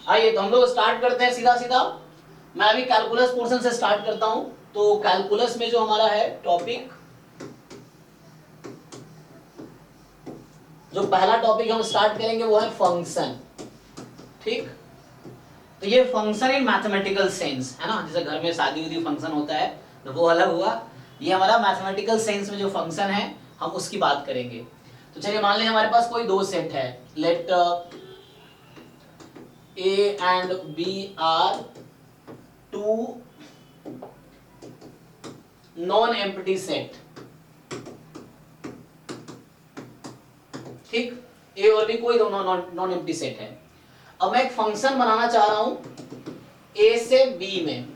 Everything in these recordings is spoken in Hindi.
आइए तो हम लोग स्टार्ट करते हैं सीधा सीधा। मैं अभी कैलकुलस पोर्शन से स्टार्ट करता हूं। तो कैलकुलस में जो हमारा है टॉपिक, जो पहला टॉपिक हम स्टार्ट करेंगे वो है फंक्शन। ठीक, तो ये फंक्शन इन मैथमेटिकल सेंस है ना, जैसे घर में शादी उदी फंक्शन होता है तो वो अलग हुआ, ये हमारा मैथमेटिकल सेंस में जो फंक्शन है हम उसकी बात करेंगे। तो चलिए मान लें हमारे पास कोई दो सेट है, late A and B are two non-empty set। ठीक, A और B कोई दोनों नॉन एम्प्टी सेट है। अब मैं एक फंक्शन बनाना चाह रहा हूं A से B में,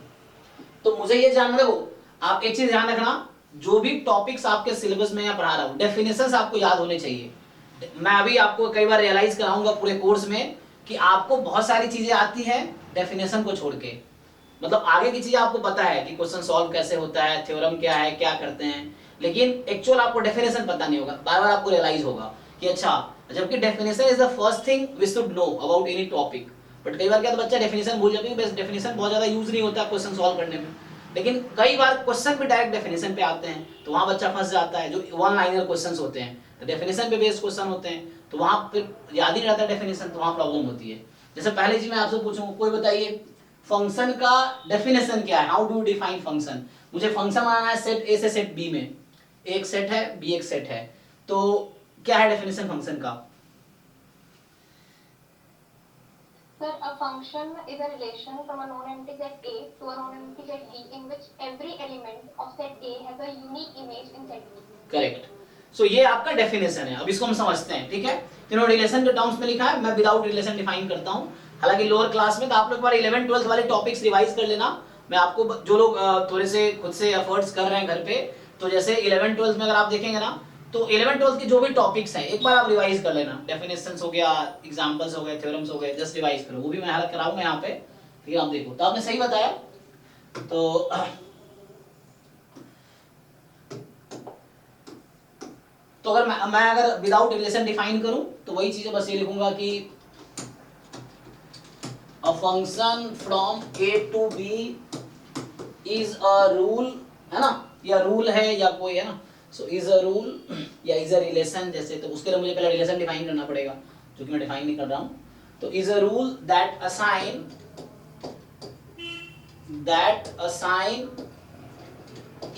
तो मुझे ये जानना, देखो आप एक चीज ध्यान रखना, जो भी टॉपिक्स आपके सिलेबस में या पढ़ा रहा हूं डेफिनेशंस आपको याद होने चाहिए। मैं अभी आपको कई बार रियलाइज कराऊंगा पूरे कोर्स में कि आपको बहुत सारी चीजें आती हैं डेफिनेशन को छोड़ के, मतलब आगे की चीज आपको पता है कि क्वेश्चन सॉल्व कैसे होता है, थ्योरम क्या है, क्या करते हैं, लेकिन एक्चुअल आपको डेफिनेशन पता नहीं होगा। बार बार आपको रियलाइज होगा कि अच्छा, जबकि definition is the first thing we should know about any topic. But कई बार क्या, तो बच्चा डेफिनेशन भूल जाता है, बस डेफिनेशन बहुत ज्यादा यूज नहीं होता क्वेश्चन सॉल्व करने में, लेकिन कई बार क्वेश्चन भी डायरेक्ट डेफिनेशन पे आते हैं तो वहां बच्चा फंस जाता है। जो वन लाइनर क्वेश्चंस होते हैं तो डेफिनेशन पे बेस्ड क्वेश्चन होते हैं, तो वहां फिर याद ही नहीं रहता डेफिनेशन, तो वहां प्रॉब्लम होती है। जैसे पहले चीज मैं आपसे पूछूं, कोई बताइए फंक्शन का डेफिनेशन क्या है, how do you define function. मुझे फंक्शन बनाना है सेट ए से सेट बी में, एक सेट है बी एक सेट है, तो क्या है डेफिनेशन फंक्शन का। Sir, a function is a relation from a non-empty set A to a non-empty set B in which every element of set A has a unique image in set B. Correct, so ये आपका डेफिनेशन है। अब इसको हम समझते हैं, ठीक है। इन्होंने रिलेशन के टर्म्स में लिखा है, मैं विदाउट रिलेशन डिफाइन करता हूं। हालांकि लोअर क्लास में तो आप लोग बार 11 12 वाले टॉपिक्स रिवाइज कर लेना। मैं आपको जो लोग थोड़े से खुद से एफर्ट्स कर रहे हैं घर पे, तो जैसे 11 12 में अगर आप देखेंगे ना, तो 11 12 के जो भी टॉपिक्स हैं एक बार आप रिवाइज कर लेना। डेफिनेशंस हो गया, एग्जांपल्स हो गए, थ्योरम्स हो गए, जस्ट रिवाइज करो, वो भी मैं हेल्प कराऊंगा यहाँ पे, फिर आप देखो। तो आपने सही बताया। तो अगर मैं अगर विदाउट रिलेशन डिफाइन करूं तो वही चीजें बस ये लिखूंगा कि a function from A to B is a rule, है ना, या रूल है या कोई है ना, सो इज अ रूल या इज अ रिलेशन जैसे, तो उसके लिए मुझे पहले रिलेशन डिफाइन करना पड़ेगा, जो कि मैं डिफाइन नहीं कर रहा हूं। तो is a rule that assign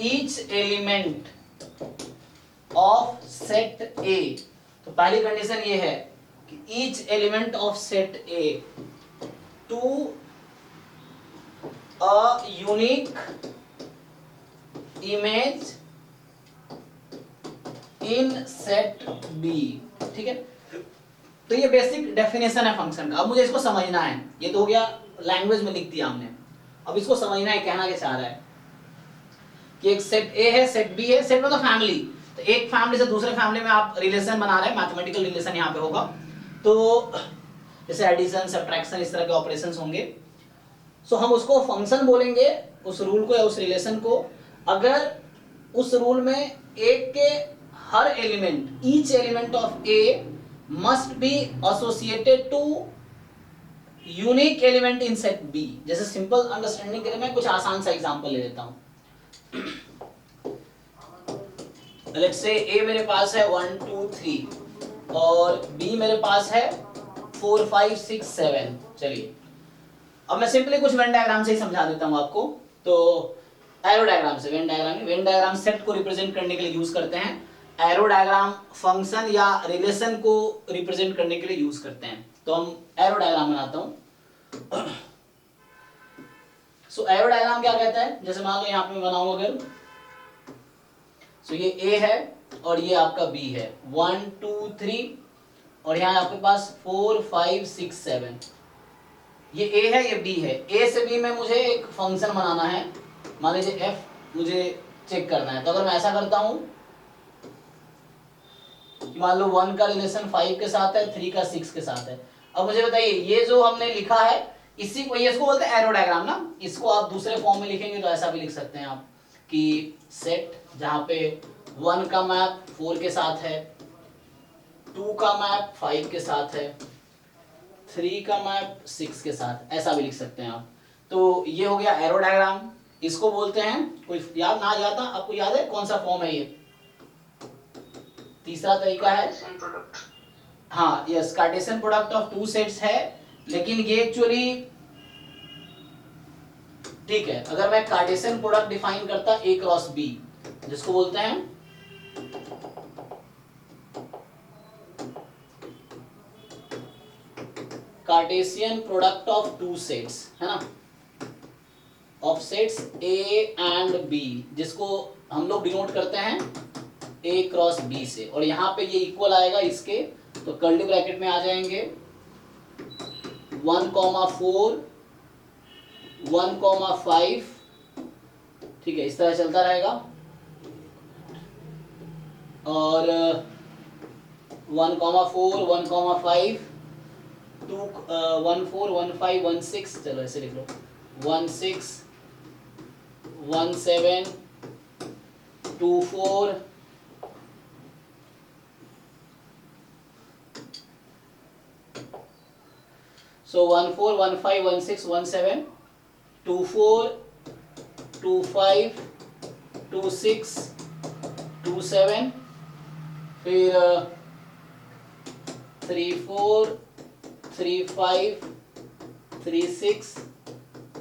each element of set A. तो पहली कंडीशन ये है कि each element of set A to a unique image in set B. ठीक है, तो ये बेसिक डेफिनेशन है फंक्शन का। अब मुझे इसको समझना है, ये तो हो गया लैंग्वेज में लिख दिया हमने, अब इसको समझना है कहना क्या चाह रहा है कि एक सेट ए है, सेट बी है, सेट मतलब फैमिली, तो एक फैमिली से दूसरे फैमिली में आप रिलेशन बना रहे हैं, मैथमेटिकल रिलेशन यहाँ पे होगा। तो जैसे एडिशन, सब्ट्रैक्शन, इस तरह के ऑपरेशंस होंगे, सो हम उसको फंक्शन बोलेंगे, उस रूल को या उस रिलेशन को, अगर उस रूल में एक के हर element, each element of A must be associated to unique element in set B. जैसे सिंपल अंडरस्टैंडिंग के लिए मैं कुछ आसान सा एग्जांपल ले लेता हूं। लेट्स से ए मेरे पास है 1 2 3 और बी मेरे पास है 4 5 6 7। चलिए अब मैं सिंपली कुछ वेन डायग्राम से ही समझा देता हूं आपको। तो एरो डायग्राम से, वेन डायग्राम सेट को रिप्रेजेंट करने के लिए यूज करते हैं, एरो डायग्राम फंक्शन या रिलेशन को रिप्रेजेंट करने के लिए यूज करते हैं। तो हम एरो डायग्राम बनाता हूं। सो एरो डायग्राम क्या कहता है, जैसे मान लो यहाँ पे मैं बनाऊं अगर, सो ये A है और ये आपका B है, 1 2 3 और यहाँ आपके पास 4 5 6 7। ये A है, ये B है। A से B में मुझे एक फंक्शन बनाना है, मान लीजिए F मुझे चेक करना है। तो अगर मैं ऐसा करता हूं कि मान लो 1 का रिलेशन 5 के साथ है, 3 का 6 के साथ है। अब मुझे बताइए ये जो हमने लिखा है, इसी को, ये इसको बोलते हैं एरो डायग्राम ना। इसको आप दूसरे फॉर्म में लिखेंगे तो ऐसा भी लिख सकते हैं आप कि सेट जहां पे 1 का मैप 4 के साथ है, 2 का मैप 5 के साथ है, 3 का मैप 6 के साथ, ऐसा भी लिख सकते हैं आप। तो ये हो गया एरो डायग्राम। इसको बोलते हैं, कोई याद ना जाता, आपको याद है कौन सा फॉर्म है ये? तीसरा तरीका है, हाँ yes, Cartesian product of two sets है। लेकिन ये एक्चुअली ठीक है, अगर मैं कार्टेशियन प्रोडक्ट डिफाइन करता ए क्रॉस बी, जिसको बोलते हैं cartesian product of two sets, है ना, of sets A and B, जिसको हम लोग डिनोट करते हैं ए क्रॉस बी से, और यहाँ पे ये इक्वल आएगा इसके, तो कर्ली ब्रैकेट में आ जाएंगे 1,4 1,5, ठीक है, इस तरह चलता रहेगा। और 1,4 1,5 2 1 4 1 5 1 6, चलो ऐसे लिख लो, 1 6 1 7 2 4 so 1 4 1 5 1 6 1 7 2 4 2 5 2 6 2 7, फिर 3 4 3 5 3 6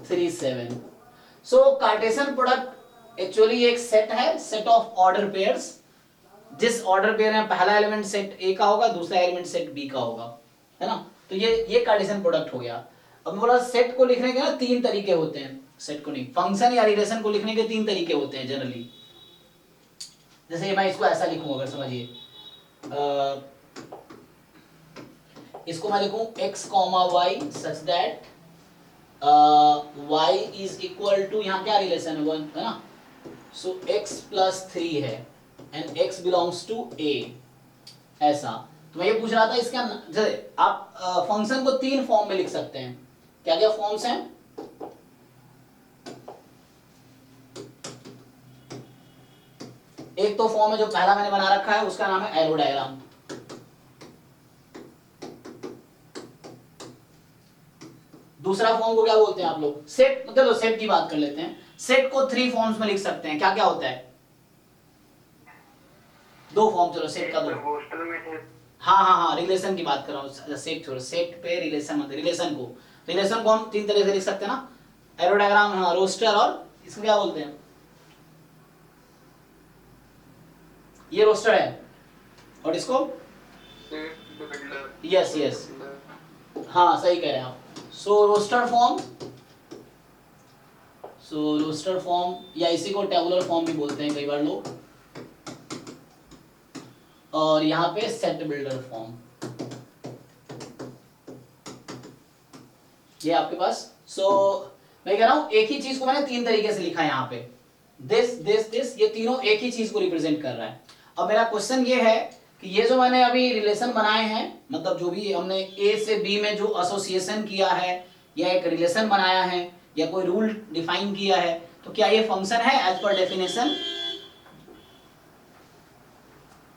3 7। सो कार्टेशियन प्रोडक्ट एक्चुअली एक सेट है, सेट ऑफ ऑर्डर पेयर्स, जिस ऑर्डर पेयर में पहला एलिमेंट सेट ए का होगा, दूसरा एलिमेंट सेट बी का होगा, है ना। तो ये कार्टेशियन प्रोडक्ट हो गया। अब बोला सेट को लिखने के ना 3 तरीके होते हैं, सेट को नहीं, फंक्शन या रिलेशन को लिखने के 3 तरीके होते हैं जनरली। जैसे मैं इसको ऐसा लिखूं, अगर समझिए इसको मैं लिखूं x, y such that y is equal to, यहाँ क्या रिलेशन है 1, है ना, सो x प्लस 3 है and x belongs to a, ऐसा। तो मैं ये पूछ रहा था इसका, जैसे आप फंक्शन को 3 फॉर्म में लिख सकते हैं। क्या क्या फॉर्म्स हैं? एक तो फॉर्म है जो पहला मैंने बना रखा है, उसका नाम है एरो डायग्राम। दूसरा फॉर्म को क्या बोलते हैं आप लोग? सेट। चलो सेट की बात कर लेते हैं। सेट को 3 फॉर्म्स में लिख सकते हैं। क्या क्या होता है? 2 फॉर्म, चलो सेट का 2। हाँ, रिलेशन की बात कर रहा हूँ, सेट छोड़ो, सेट पे रिलेशन मत, रिलेशन को हम 3 तरह से लिख सकते हैं ना, एरो डायग्राम, हाँ, रोस्टर, और इसको क्या बोलते हैं? ये रोस्टर है, और इसको यस, हाँ सही कह रहे हैं आप। सो रोस्टर फॉर्म, या इसी को टेबुलर फॉर्म भी बोलते हैं कई बार लोग, और यहाँ पे सेट बिल्डर फॉर्म, ये आपके पास। मैं कह रहा हूं एक ही चीज को मैंने 3 तरीके से लिखा है यहाँ पे, दिस, ये तीनों एक ही चीज को रिप्रेजेंट कर रहा है। अब मेरा क्वेश्चन ये है कि ये जो मैंने अभी रिलेशन बनाए हैं, मतलब जो भी हमने ए से बी में जो एसोसिएशन किया है, या एक रिलेशन बनाया है, या कोई रूल डिफाइन किया है, तो क्या ये फंक्शन है एज पर डेफिनेशन?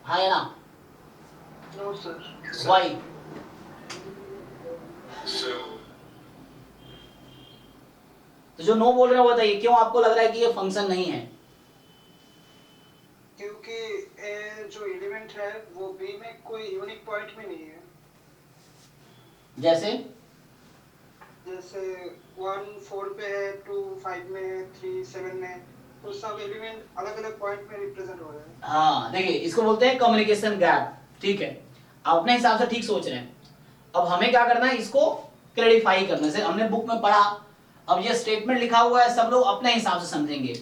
हाँ या ना? No, sir. वाई? तो जो नो बोल रहे हो बताइए, क्यों आपको लग रहा है कि ये फंक्शन नहीं है? क्योंकि जो एलिमेंट है वो बी में कोई यूनिक पॉइंट में नहीं है। जैसे 1 4 पे है, 2 5 में है, 3 7 में है, तो सब एलिमेंट अलग अलग पॉइंट में रिप्रेजेंट हो रहे हैं। हाँ देखिए, इसको बोलते हैं कम्युनिकेशन गैप, ठीक है, आप अपने हिसाब से ठीक सोच रहे हैं। अब हमें क्या करना है, इसको क्लैरिफाई करना है। हमने बुक में पढ़ा, अब ये स्टेटमेंट लिखा हुआ है, सब लोग अपने हिसाब से समझेंगे,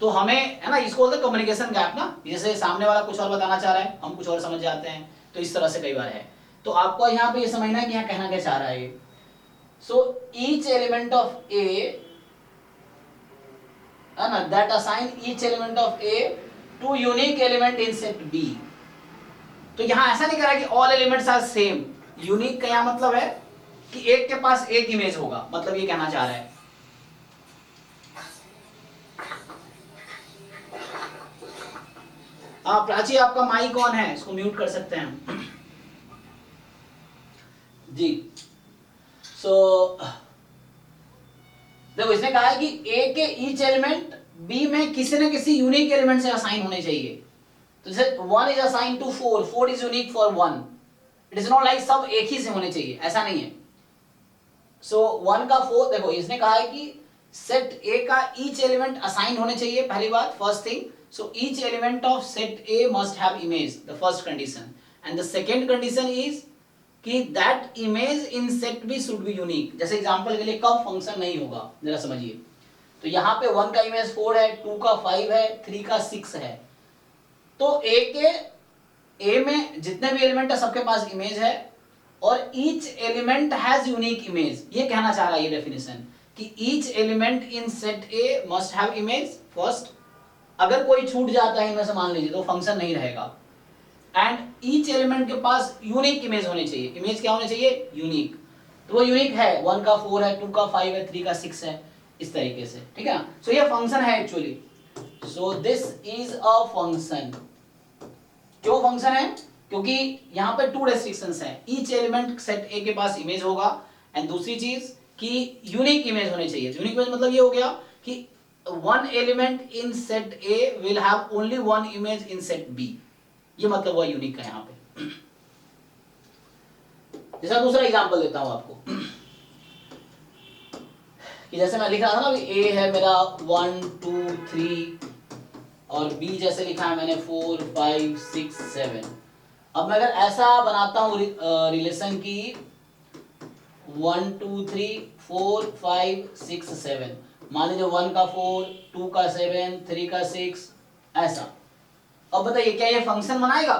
तो हमें, है ना, इसको बोलते हैं कम्युनिकेशन गैप ना। जैसे सामने वाला कुछ और बताना चाह रहा है, हम कुछ और समझ जाते हैं, तो इस तरह से कई बार है। तो आपको यहाँ पे ये समझना है कि यहाँ कहना क्या चाह रहा है ये। So each element of A, है ना, that assign each element of A to unique element in set B. तो यहाँ ऐसा नहीं कह रहा कि all elements are same. Unique का यहाँ मतलब है कि एक के पास एक इमेज होगा, मतलब ये कहना चाह रहा है। प्राची, आपका माइक ऑन है, इसको म्यूट कर सकते हैं हम। जी। सो देखो इसने कहा है कि ए के ईच एलिमेंट बी में किसी न किसी यूनिक एलिमेंट से असाइन होने चाहिए। तो जैसे 1 is assign to 4, 4 is unique for 1। It is not like सब एक ही से होने चाहिए, ऐसा नहीं है। सो 1 का 4, देखो इसने कहा है कि सेट ए का ईच एलिमेंट असाइन होने चाहिए, पहली बात, first thing. So each element of set A must have image, the first condition. And the second condition is कि that image in set B should be unique. जैसे एग्जांपल के लिए कब फंक्शन नहीं होगा, जरा समझिए। तो यहाँ पे 1 का इमेज 4 है, 2 का 5 है, 3 का 6 है। तो ए में जितने भी एलिमेंट है सबके पास इमेज है, और each element has unique image. ये कहना चाह रहा है ये डेफिनेशन कि each element in set A must have image first. अगर कोई छूट जाता है इनमें से मान लीजिए तो फंक्शन नहीं रहेगा। एंड ईच एलिमेंट के पास यूनिक इमेज होनी चाहिए। इमेज क्या होनी चाहिए? यूनिक। तो वो यूनिक है, 1 का 4 है, 2 का 5 है, 3 का 6 है, इस तरीके से, ठीक है ना। सो ये फंक्शन है actually. So this is a function. क्यों फंक्शन है? क्योंकि यहाँ पे 2 रेस्ट्रिक्शंस हैं। ईच एलिमेंट सेट ए के पास इमेज होगा, एंड दूसरी चीज कि यूनिक इमेज होनी चाहिए। यूनिक इमेज मतलब ये हो गया कि 1 element in set A will have only 1 image in set B. ये मतलब हुआ यूनिक का यहाँ पे। जैसा दूसरा एग्जांपल देता हूं आपको कि जैसे मैं लिख रहा था ना, ए है मेरा 1 2 3 और बी जैसे लिखा है मैंने 4 5 6 7। अब मैं अगर ऐसा बनाता हूं रिलेशन की 1 2 3 4 5 6 7, मान लीजिए 1 का 4, 2 का 7, 3 का 6, ऐसा। अब बताइए क्या ये फंक्शन बनाएगा?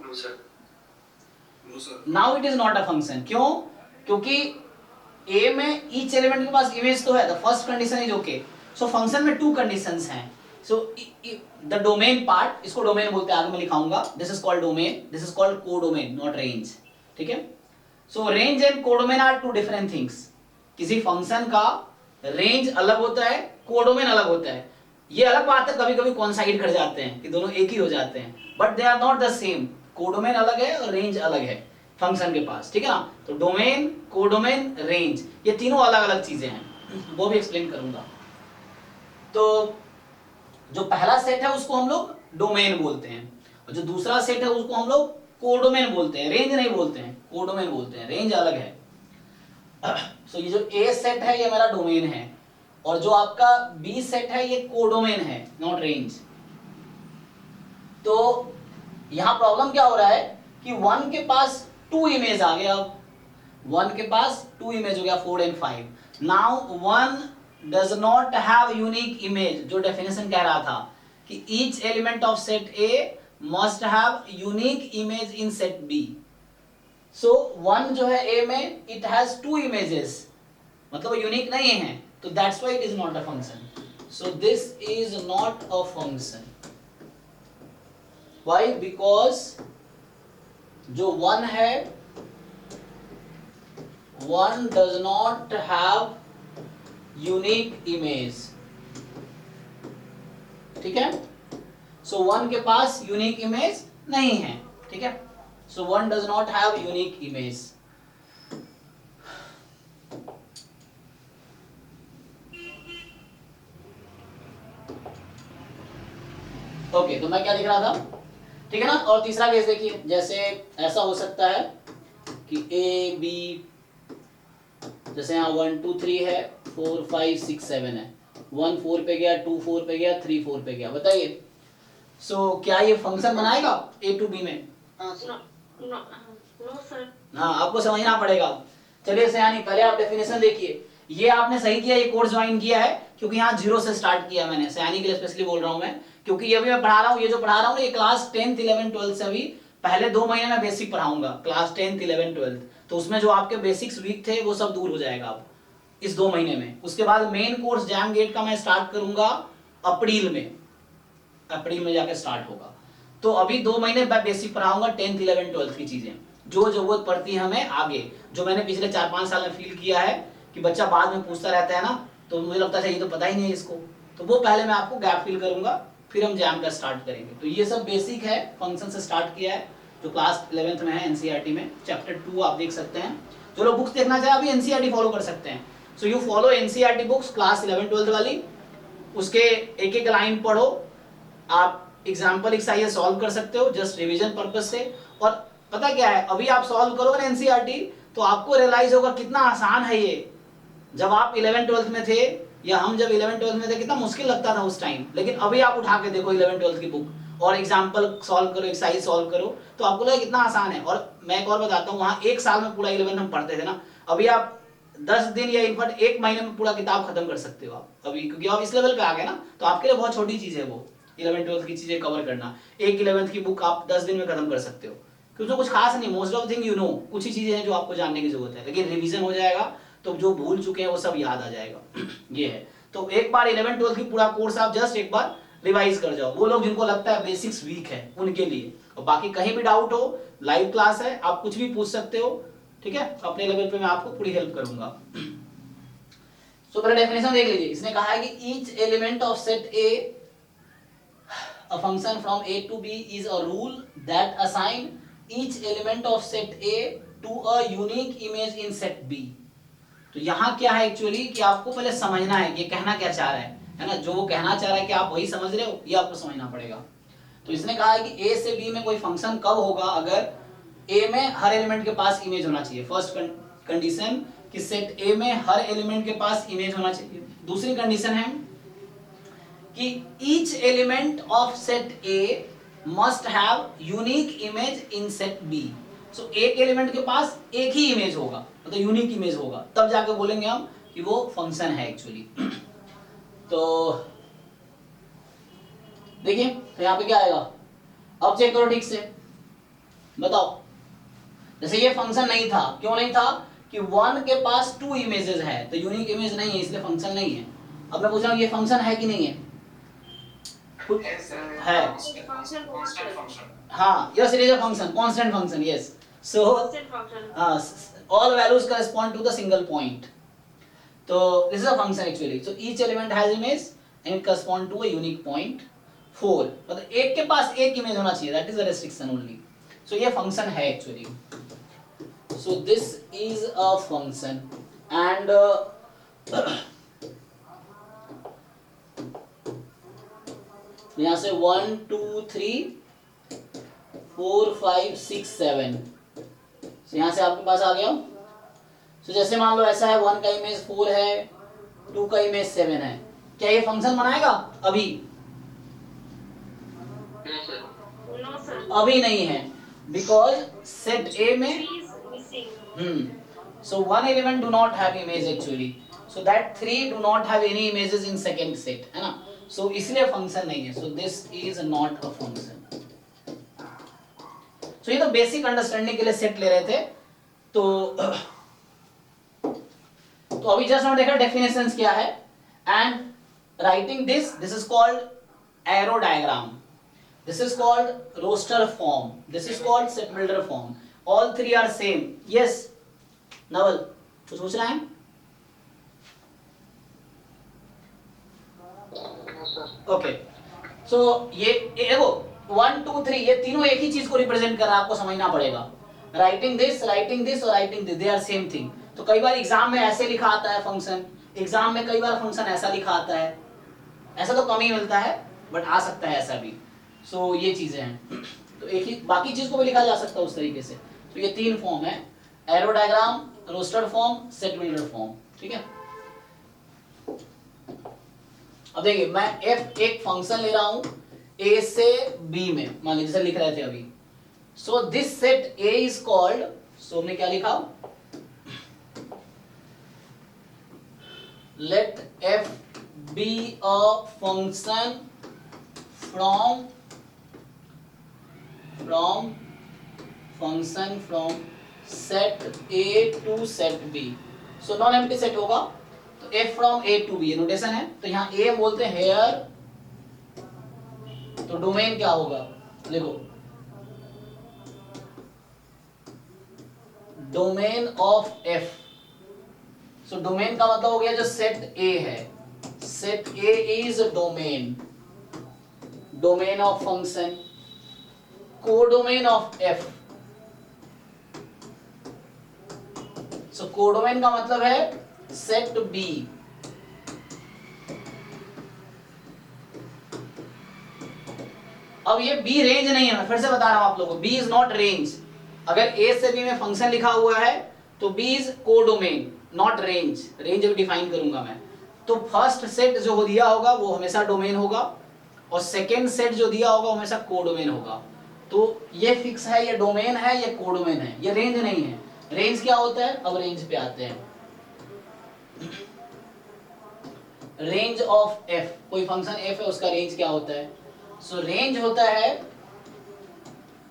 No sir. Now it is not a function. क्यों? क्योंकि ए में ईच एलिमेंट के पास इमेज तो है, the first condition is okay. So function में 2 कंडीशंस हैं। सो द डोमेन पार्ट, इसको डोमेन बोलते हैं, आगे मैं लिखाऊंगा। This is called domain, this is called codomain, not range, ठीक है। So range and codomain are 2 different things. किसी फंक्शन का रेंज अलग होता है, कोडोमेन अलग होता है। ये अलग बात है, कभी कभी कॉन्साइड कर जाते हैं कि दोनों एक ही हो जाते हैं, but they are not the same. Codomain अलग है और रेंज अलग है फंक्शन के पास, ठीक है ना। तो डोमेन, कोडोमेन, रेंज, ये तीनों अलग अलग चीजें हैं, वो भी एक्सप्लेन करूंगा। तो जो पहला सेट है उसको हम लोग डोमेन बोलते हैं, और जो दूसरा सेट है उसको हम लोग कोडोमेन बोलते हैं। रेंज नहीं बोलते हैं, कोडोमेन बोलते हैं, रेंज अलग है। सो ये जो ए सेट है ये मेरा डोमेन है, और जो आपका बी सेट है ये कोडोमेन है, नॉट रेंज। तो यहां प्रॉब्लम क्या हो रहा है कि 1 के पास 2 इमेज आ गया। अब 1 के पास 2 इमेज हो गया, 4 and 5। Now 1 does not have unique image, जो डेफिनेशन कह रहा था कि each element of set A must have unique image in set B. So 1 जो है ए में, इट हैज 2 इमेजेस, मतलब वो यूनिक नहीं है, तो that's why it is not a function. So this is not a function. Why? Because जो 1 है 1 does not have unique image, ठीक है। So 1 के पास यूनिक इमेज नहीं है, ठीक है। So 1 does not have unique image. Okay, तो मैं क्या लिख रहा था, ठीक है ना। और तीसरा केस देखिए, जैसे ऐसा हो सकता है कि ए बी, जैसे यहाँ 1 2 3 है, 4 5 6 7 है, 1 4 पे गया, 2 4 पे गया, 3 4 पे गया, बताइए। सो क्या ये फंक्शन बनाएगा ए टू बी में? हाँ सर। No sir. हाँ, आपको समझना पड़ेगा। चलिए सयानी, पहले आप डेफिनेशन देखिए। ये आपने सही किया, ये कोर्स ज्वाइन किया है, क्योंकि यहाँ 0 से स्टार्ट किया मैंने। सयानी के लिए स्पेशली बोल रहा हूँ मैं, क्योंकि ये अभी मैं पढ़ा रहा हूँ, ये जो पढ़ा रहा हूँ ये क्लास 10th 11th 12th से, अभी पहले 2 महीने में बेसिक पढ़ाऊंगा, क्लास 10th 11th 12th। तो उसमें जो आपके बेसिक्स वीक थे वो सब दूर हो जाएगा अब इस 2 महीने में। उसके बाद मेन कोर्स जैम गेट का मैं स्टार्ट करूंगा अप्रैल में जाके स्टार्ट होगा। तो अभी 2 महीने मैं बेसिक पढ़ाऊंगा 10th 11th 12th की चीजें, जो जरूरत पड़ती है हमें आगे, जो मैंने पिछले 4-5 साल में फील किया है कि बच्चा बाद में पूछता रहता है ना, तो मुझे लगता है ये तो पता ही नहीं है इसको, तो वो पहले मैं आपको गैप फिल करूंगा, फिर हम जैम का स्टार्ट करेंगे। तो ये सब बेसिक है, फंक्शन से स्टार्ट किया है, जो क्लास 11th में है एनसीईआरटी में, चैप्टर 2 आप देख सकते हैं। जो लोग बुक्स देखना चाहे अभी एनसीईआरटी फॉलो कर सकते हैं। So you follow NCERT books class 11 12 वाली, उसके एक एक लाइन पढ़ो, आप एग्जाम्पल एक्सरसाइज सॉल्व कर सकते हो जस्ट रिवीजन पर्पज से। और पता क्या है, अभी आप सॉल्व करोगे ना एनसीईआरटी तो आपको रियलाइज होगा कितना आसान है ये। जब आप 11 12 में थे या हम जब 11 12 में थे कितना मुश्किल लगता था उस टाइम, लेकिन अभी आप उठा के देखो 11 12 की बुक और एग्जाम्पल सॉल्व करो, एक्सरसाइज सॉल्व करो, तो आपको लगेगा कितना आसान है। और मैं एक और बताता हूँ, वहाँ एक साल में पूरा 11 हम पढ़ते थे ना, अभी आप 10 दिन या इनफैक्ट एक महीने में पूरा किताब खत्म कर सकते हो आप अभी, क्योंकि आप इस लेवल पे आ गए ना। तो आपके लिए बहुत छोटी चीज है वो 11 12 की चीजें कवर करना। एक 11th की बुक आप 10 दिन में खत्म कर सकते हो, क्योंकि उसमें कुछ खास नहीं, most of thing you know, कुछ ही चीजें हैं जो आपको जानने की जरूरत है, लेकिन रिवीजन हो जाएगा तो जो भूल चुके हैं वो सब याद आ जाएगा। ये है, तो एक बार 11 12 की पूरा कोर्स आप जस्ट एक बार रिवाइज कर जाओ, वो लोग जिनको लगता है बेसिक्स वीक है उनके लिए। और बाकी कहीं भी डाउट हो, लाइव क्लास है, आप कुछ भी पूछ सकते हो, ठीक है, अपने लेवल पे मैं आपको पूरी हेल्प करूंगा। सो पहले डेफिनेशन देख लीजिए, इसने कहा है कि each element of set A a function from A to B is a rule that assign each element of set A to a unique image in set B। तो यहाँ क्या है एक्चुअली कि आपको पहले समझना है कि कहना क्या चाह रहा है ना, जो वो कहना चाह रहा है कि आप वही समझ रहे हो, ये आपको समझना पड़ेगा। तो इसने कहा है कि A से B में कोई फंक्शन कब होगा, अगर A में हर एलिमेंट के पास इमेज होना चाहिए, फर्स्ट कंडीशन कि सेट A में हर एलिमेंट के पास इमेज होना चाहिए। दूसरी कंडीशन है कि each element of set A must have unique image in set B। so एक एलिमेंट के पास एक ही इमेज होगा, मतलब यूनिक इमेज होगा, तब जाके बोलेंगे हम कि वो फंक्शन है एक्चुअली। तो देखिए, तो यहाँ पे क्या आएगा, अब चेक करो ठीक से, बताओ। जैसे ये फंक्शन नहीं था, क्यों नहीं था कि 1 के पास 2 इमेजेस है, तो यूनिक इमेज नहीं है, इसलिए फंक्शन नहीं है। अब मैं पूछ रहा हूँ ये फंक्शन है कि नहीं है, है, हाँ, yes it is a function, constant function, yes. So all values correspond to the single point, तो this is a function actually. So each element has image and it correspond to a unique point 4, मतलब एक के पास एक इमेज होना चाहिए, that is a restriction only. So ये फंक्शन है actually. So this is a function and यहाँ से 1 2 3 4 5 6 7, यहाँ से आपके पास आ गया। तो जैसे मान लो ऐसा है, 1 का इमेज 4 है, 2 का इमेज 7 है, क्या ये फंक्शन बनाएगा अभी? अभी नहीं है, बिकॉज सेट ए में so one element do not have image actually, so that 3 do not have any images in second set, है ना, so इसलिए फंक्शन नहीं है। so this is not a function। so ये तो बेसिक अंडरस्टैंडिंग के लिए सेट ले रहे थे। तो अभी जस्ट हमने देखा डेफिनेशंस क्या है, and writing this is called arrow diagram, this is called roster form, this is called set builder form, all 3 are same. Yes Naval, कुछ पूछ रहा है? ओके, सो ये देखो 1 2 3 ये तीनों एक ही चीज को रिप्रेजेंट कर रहा है, आपको समझना पड़ेगा। राइटिंग दिस और writing this, they are same thing. तो कई बार एग्जाम में ऐसे लिखा आता है फंक्शन, एग्जाम में कई बार फंक्शन ऐसा लिखा आता है, ऐसा तो कम ही मिलता है बट आ सकता है ऐसा भी। सो ये चीजें हैं, तो एक ही बाकी चीज को भी लिखा जा सकता है उस तरीके से। तो ये 3 फॉर्म है, arrow diagram, roster form, set builder form, ठीक है। अब देखिए मैं एक फंक्शन ले रहा हूं a से b में, मान लीजिए जैसे लिख रहे थे अभी। So this set a is called, so हमने क्या लिखा, let f be a function from set a to set b। So non empty set होगा, तो f from a to b notation है। तो यहाँ a बोलते हैं हेयर, तो डोमेन क्या होगा, देखो domain of f। So domain का मतलब हो गया जो सेट a है, set a is domain, domain of function. Codomain of F. So codomain का मतलब है सेट बी। अब ये बी रेंज नहीं है, मैं फिर से बता रहा हूं आप लोगों को, बी इज नॉट रेंज। अगर ए से बी में फंक्शन लिखा हुआ है तो B is codomain not range. Range भी डिफाइन करूंगा मैं। तो फर्स्ट सेट जो दिया होगा वो हमेशा डोमेन होगा, और सेकेंड सेट जो दिया होगा वो हमेशा कोडोमेन होगा। तो ये फिक्स है, ये डोमेन है, ये कोडोमेन है, ये रेंज नहीं है। रेंज क्या होता है, अब रेंज पे आते हैं। रेंज ऑफ एफ, कोई फंक्शन एफ है उसका रेंज क्या होता है? सो रेंज होता है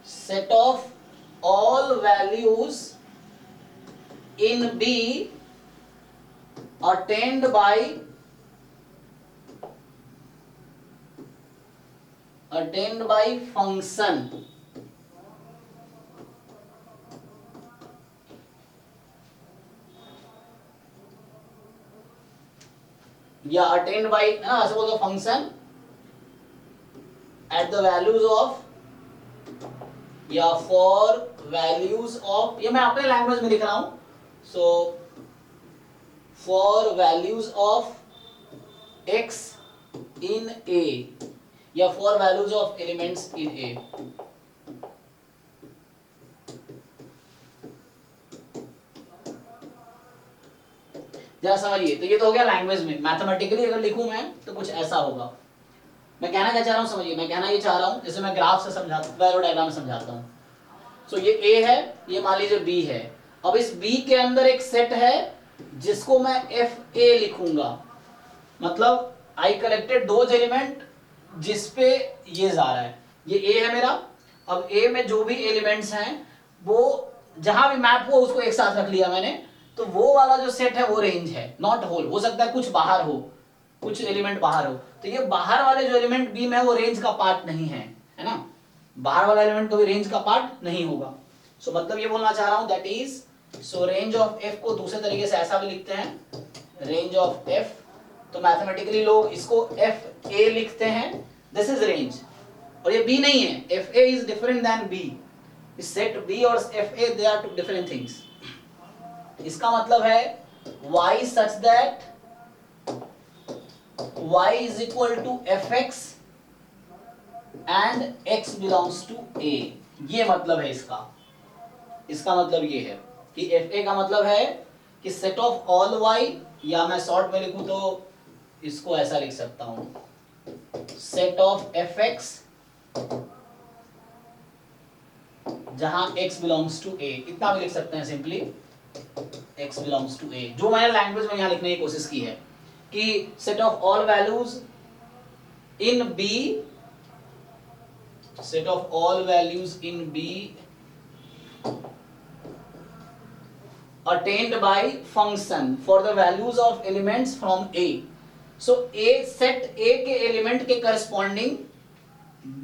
set of all values in B attained by function या अटेन्ड बाय, है ना, ऐसे बोलते function at the values of या फॉर वैल्यूज ऑफ, ये मैं अपने लैंग्वेज में लिख रहा हूं। So for values of x in a या for values of elements in a। जरा समझिए, तो ये तो हो गया लैंग्वेज में। मैथमेटिकली अगर लिखूं मैं तो कुछ ऐसा होगा। मैं कहना क्या चाह रहा हूं समझिए, मैं कहना ये चाह रहा हूं, जैसे मैं ग्राफ से समझाता हूं, वैल्यू डायग्राम समझाता हूं। सो ये a है, ये मान लीजिए b है। अब इस b के अंदर एक सेट है जिसको मैं fa लिखूंगा। मतलब आई कलेक्टेड दोज एलिमेंट जिसपे ये जा रहा है, ये a है मेरा। अब a में जो भी एलिमेंट्स हैं वो जहां भी मैप हो उसको एक साथ रख लिया मैंने, तो वो वाला जो सेट है वो रेंज है, नॉट होल। हो सकता है कुछ बाहर हो, कुछ एलिमेंट बाहर हो, तो ये बाहर वाले जो एलिमेंट बी में है वो रेंज का पार्ट नहीं है, है ना। बाहर वाला एलिमेंट कभी रेंज का पार्ट नहीं होगा। सो मतलब ये बोलना चाह रहा हूं that is, so range of F को दूसरे तरीके से ऐसा भी लिखते हैं, रेंज ऑफ एफ। तो मैथमेटिकली लोग इसको एफ ए लिखते हैं, दिस इज रेंज। और ये बी नहीं है, F A is different then B. Set B और F A they are two different things. इसका मतलब है y such that y is equal to fx and x belongs to a। ये मतलब है इसका। इसका मतलब ये है कि fa का मतलब है कि सेट ऑफ ऑल y, या मैं शॉर्ट में लिखूं तो इसको ऐसा लिख सकता हूं, सेट ऑफ fx जहां x belongs to a। इतना भी लिख सकते हैं simply, x belongs to a। जो मैंने लैंग्वेज में यहां लिखने की कोशिश की है कि set of all values in b, set of all values in b attained by function for the values of elements from a। so a set a के एलिमेंट के करस्पॉन्डिंग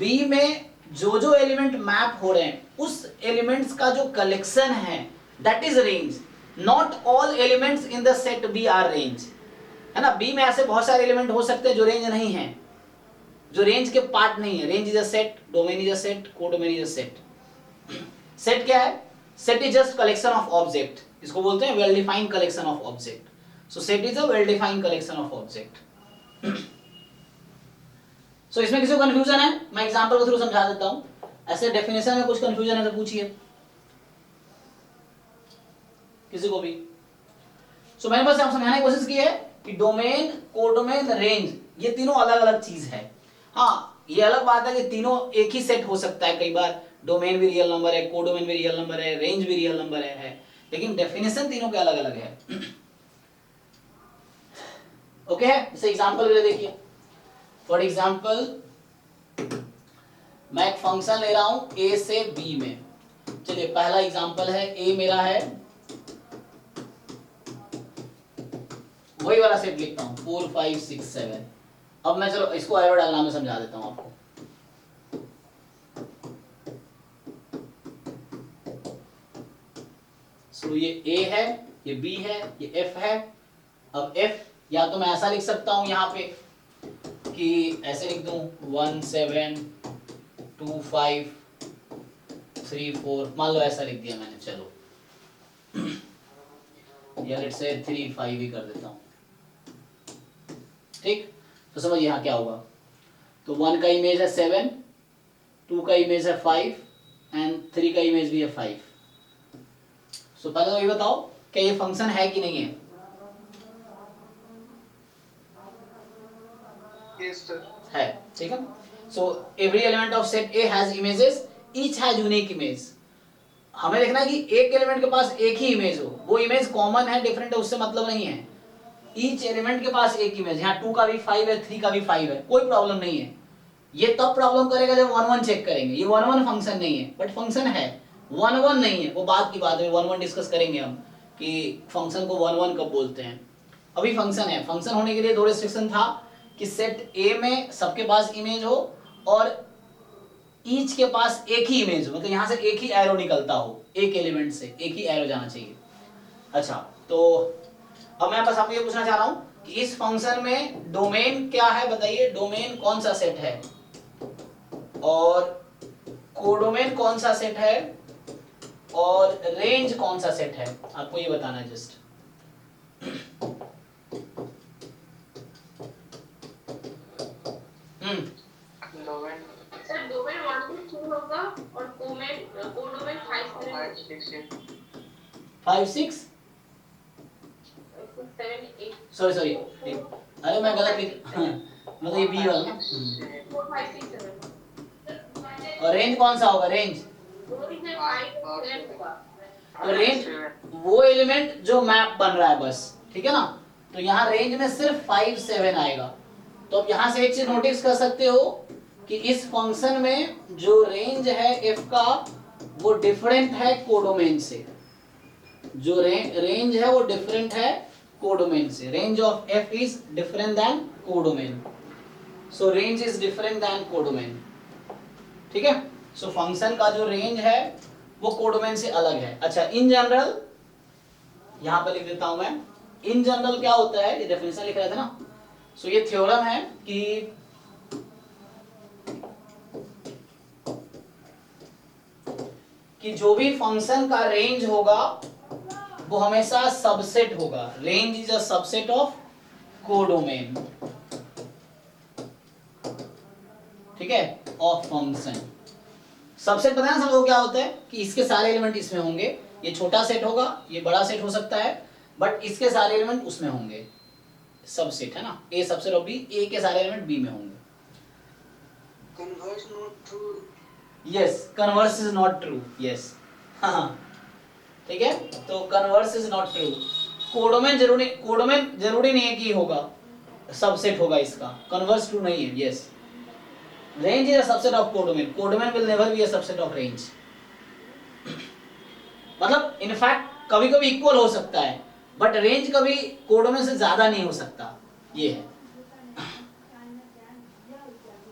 b में जो जो एलिमेंट मैप हो रहे हैं उस एलिमेंट्स का जो कलेक्शन है that is range. Not all elements in the set b are range, है ना। b में ऐसे बहुत सारे एलिमेंट हो सकते हैं जो रेंज नहीं है, जो रेंज के पार्ट नहीं है। Range is a set, domain is a set, codomain is a set. Set क्या है? Set is just collection of object, इसको बोलते हैं well defined collection of object. So set is a well defined collection of object. So इसमें किसी को कंफ्यूजन है? मैं एग्जांपल के थ्रू समझा देता हूं। ऐसे डेफिनेशन में कुछ कंफ्यूजन है तो पूछिए किसी को भी। सो मैंने बस समझाने की कोशिश की है कि डोमेन, कोडोमेन, रेंज ये तीनों अलग अलग चीज है। हाँ, ये अलग बात है कि तीनों एक ही सेट हो सकता है। कई बार डोमेन भी रियल नंबर है, कोडोमेन भी रियल नंबर है, रेंज भी रियल नंबर है, लेकिन डेफिनेशन तीनों के अलग अलग है। ओके है? इसे एग्जांपल के लिए देखिए। फॉर एग्जांपल मैं एक फंक्शन ले रहा हूं a से b में। चलिए पहला एग्जांपल है, a मेरा है, वही वाला सेट लिखता हूं 4 5 6 7। अब मैं चलो इसको एरो डायग्राम में समझा देता हूं आपको। सो ये a है, ये b है, ये f है। अब f या तो मैं ऐसा लिख सकता हूं यहां पे कि ऐसे लिख दूं 1 7 2 5 3 4 मान लो ऐसा लिख दिया मैंने, चलो या लेट्स से 3 5 ही कर देता हूँ, ठीक। तो समझिए यहाँ क्या होगा, तो 1 का इमेज है 7, 2 का इमेज है 5 एंड 3 का इमेज भी है 5। सो पहले तो ये बताओ क्या ये फंक्शन है कि नहीं है? Yes, sir. है, ठीक है। So every element of set A has images, each has unique image. हमें देखना है कि एक एलिमेंट के पास एक ही इमेज हो, वो इमेज कॉमन है डिफरेंट है उससे मतलब नहीं है, ईच एलिमेंट के पास एक इमेज। यहाँ 2 का भी 5 है, 3 का भी 5 है, कोई प्रॉब्लम नहीं है। ये तब प्रॉब्लम करेगा जब 1 1 चेक करेंगे। ये 1 1 फंक्शन नहीं है, बट फंक्शन है, 1 1 नहीं है, वो बात की बात है, 1 1 डिस्कस करेंगे हम कि फंक्शन को 1 1 कब बोलते हैं। अभी फंक्शन है, फंक्शन होने के लिए दो रिस्ट्रिक्शन था कि सेट ए में सबके पास इमेज हो और ईच के पास एक ही इमेज हो, मतलब यहाँ से एक ही एरो निकलता हो, एक एलिमेंट से एक ही एरो जाना चाहिए। अच्छा, तो अब मैं बस आपको ये पूछना चाह रहा हूँ कि इस फंक्शन में डोमेन क्या है, बताइए डोमेन कौन सा सेट है और कोडोमेन कौन सा सेट है और रेंज कौन सा सेट है, आपको ये बताना है जस्ट। सर डोमेन 1 2 होगा और कोडोमेन 5 6 5 6 7 8 सॉरी अरे मैं गलत लिख मतलब ये बी वाला ना। 4 5 6 7 और रेंज कौन सा होगा? रेंज तो रेंज वो एलिमेंट जो मैप बन रहा है बस, ठीक है ना। तो यहाँ रेंज में सिर्फ 5 7 आएगा। तो अब यहाँ से एक चीज नोटिस कर सकते हो कि इस फंक्शन में जो रेंज है f का वो डिफरेंट है कोडोमेन से, जो रेंज है वो डिफरेंट है कोडोमेन से। Range of f is different than codomain, so range is different than codomain, ठीक है। सो फंक्शन का जो रेंज है वो कोडोमेन से अलग है। अच्छा, इन जनरल यहां पर लिख देता हूं मैं, इन जनरल क्या होता है, ये डेफिनेशन लिख रहे थे ना। सो ये थ्योरम है कि जो भी फंक्शन का रेंज होगा वो हमेशा सबसेट होगा। Range is a subset of codomain, ठीक है, ऑफ फंक्शन। सबसेट पता है ना सब लोग क्या होता है कि इसके सारे एलिमेंट इसमें होंगे, ये छोटा सेट होगा, ये बड़ा सेट हो सकता है, बट इसके सारे एलिमेंट उसमें होंगे। सबसेट है ना, ए सबसेट ऑफ बी, ए के सारे एलिमेंट बी में होंगे। Converse not true. Yes, converse is not true, yes, हाँ ठीक है। तो converse is not true. Codomain जरूरी नहीं है कि होगा सबसेट होगा इसका, कन्वर्स ट्रू नहीं है, yes. Range is a subset of codomain, codomain will never be a subset of range. मतलब इनफैक्ट कभी कभी इक्वल हो सकता है, बट रेंज कभी कोडोमेन से ज्यादा नहीं हो सकता, ये है।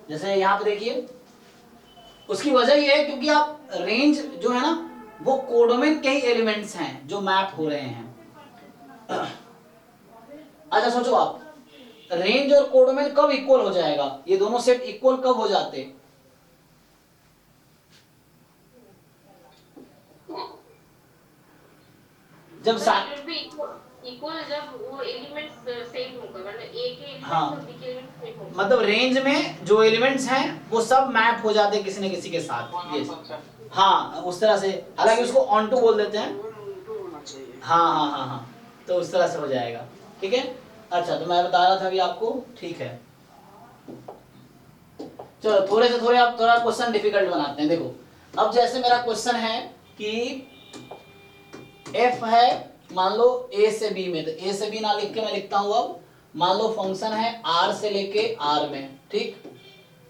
जैसे यहाँ पे देखिए, उसकी वजह ये है क्योंकि आप रेंज जो है ना वो कोडोमेन के ही एलिमेंट्स हैं जो मैप हो रहे हैं। अच्छा सोचो आप, रेंज और कोडोमेन कब इक्वल हो जाएगा, ये दोनों सेट इक्वल कब हो जाते? जब इक्वल जब वो एलिमेंट्स सेम होगा, मतलब ए के एलिमेंट्स हाँ, और बी के एलिमेंट्स सेम होगा। मतलब रेंज में जो एलिमेंट्स हैं वो सब मैप हो जाते हैं किसी न किसी के साथ, ये हाँ उस तरह से, हालांकि उसको ऑन टू बोल देते हैं। हाँ, तो उस तरह से हो जाएगा, ठीक है। अच्छा, तो मैं बता रहा था अभी आपको, ठीक है। चलो थोड़े से थोड़े आप थोड़ा क्वेश्चन डिफिकल्ट बनाते हैं। देखो, अब जैसे मेरा क्वेश्चन है कि f है मान लो a से b में, तो a से b ना लिख के मैं लिखता हूं, अब मान लो फंक्शन है r से लेके r में, ठीक,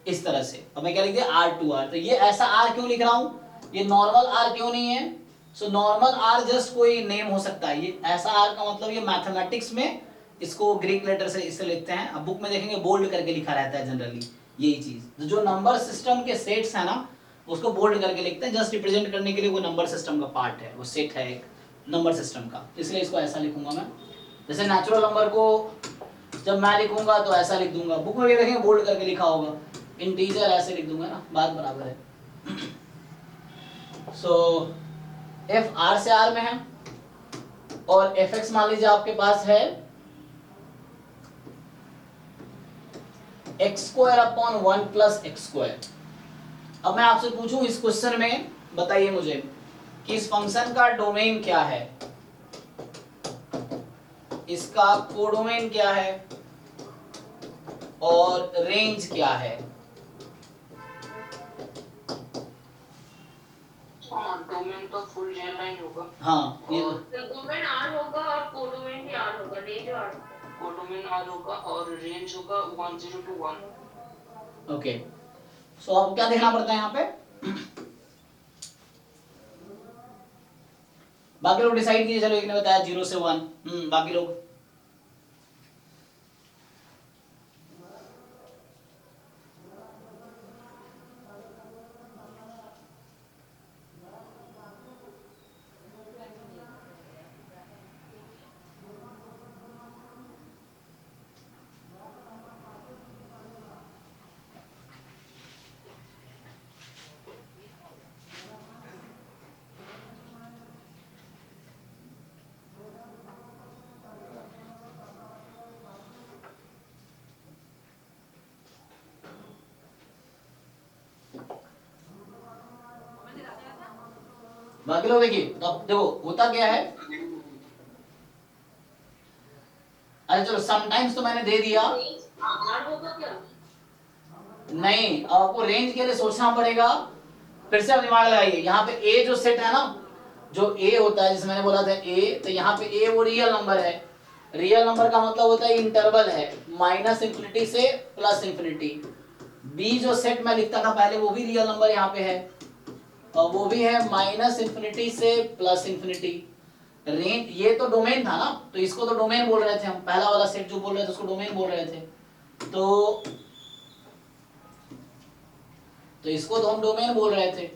इस तरह से। अब मैं क्या लिख दिया, r to r। तो ये ऐसा r क्यों लिख रहा हूं, ये नॉर्मल r क्यों नहीं है? सो नॉर्मल r जस्ट कोई नेम हो सकता है, ये ऐसा r का मतलब ये मैथमेटिक्स में इसको ग्रीक लेटर से इसे लिखते हैं। अब बुक में देखेंगे बोल्ड करके लिखा रहता है जनरली, यही चीज। जो नंबर सिस्टम के सेट्स है ना उसको बोल्ड करके लिखते हैं, जस्ट रिप्रेजेंट करने के लिए, वो नंबर सिस्टम का पार्ट है, वो सेट है एक नंबर सिस्टम का, इसलिए इसको ऐसा लिखूंगा मैं। जैसे नेचुरल नंबर को जब मैं लिखूंगा तो ऐसा लिख दूंगा, बुक में भी देखेंगे बोल्ड करके लिखा होगा, इंटीजर ऐसे लिख दूंगा ना, बात बराबर है। सो एफ आर से आर में है और एफ एक्स मान लीजिए आपके पास है x square upon 1 plus x square. अब मैं आपसे पूछूं इस क्वेश्चन में, बताइए मुझे कि इस फंक्शन का डोमेन क्या है, इसका कोडोमेन क्या है और रेंज क्या है। डोमेन तो फुल जेल लाइन होगा। हाँ ये डोमेन आर होगा और कोडोमेन भी आर होगा, रेंज आर, कोडोमेन आर होगा और रेंज होगा 10 to 1। ओके। सो आपको क्या देखना पड़ता है यहाँ पे, बाकी लोग डिसाइड कीजिए। चलो एक ने बताया 0 से 1, बाकी लोग बाकी लोग देखिए। तो अब देखो होता क्या है, अरे चलो समटाइम्स तो मैंने दे दिया, आर होगा क्या? नहीं आपको रेंज के लिए सोचना पड़ेगा। फिर से आप दिमाग लगाइए, यहाँ पे ए जो सेट है ना, जो ए होता है, जैसे मैंने बोला था ए, तो यहाँ पे ए वो रियल नंबर है। रियल नंबर का मतलब होता है इंटरवल है -∞ से +∞। बी जो सेट मैं लिखता था पहले वो भी रियल नंबर यहाँ पे है और वो भी है -∞ से +∞। रेंज ये तो डोमेन था ना, तो इसको तो डोमेन बोल रहे थे हम, पहला वाला सेट जो बोल रहे थे उसको डोमेन बोल रहे थे। तो इसको तो हम डोमेन बोल रहे थे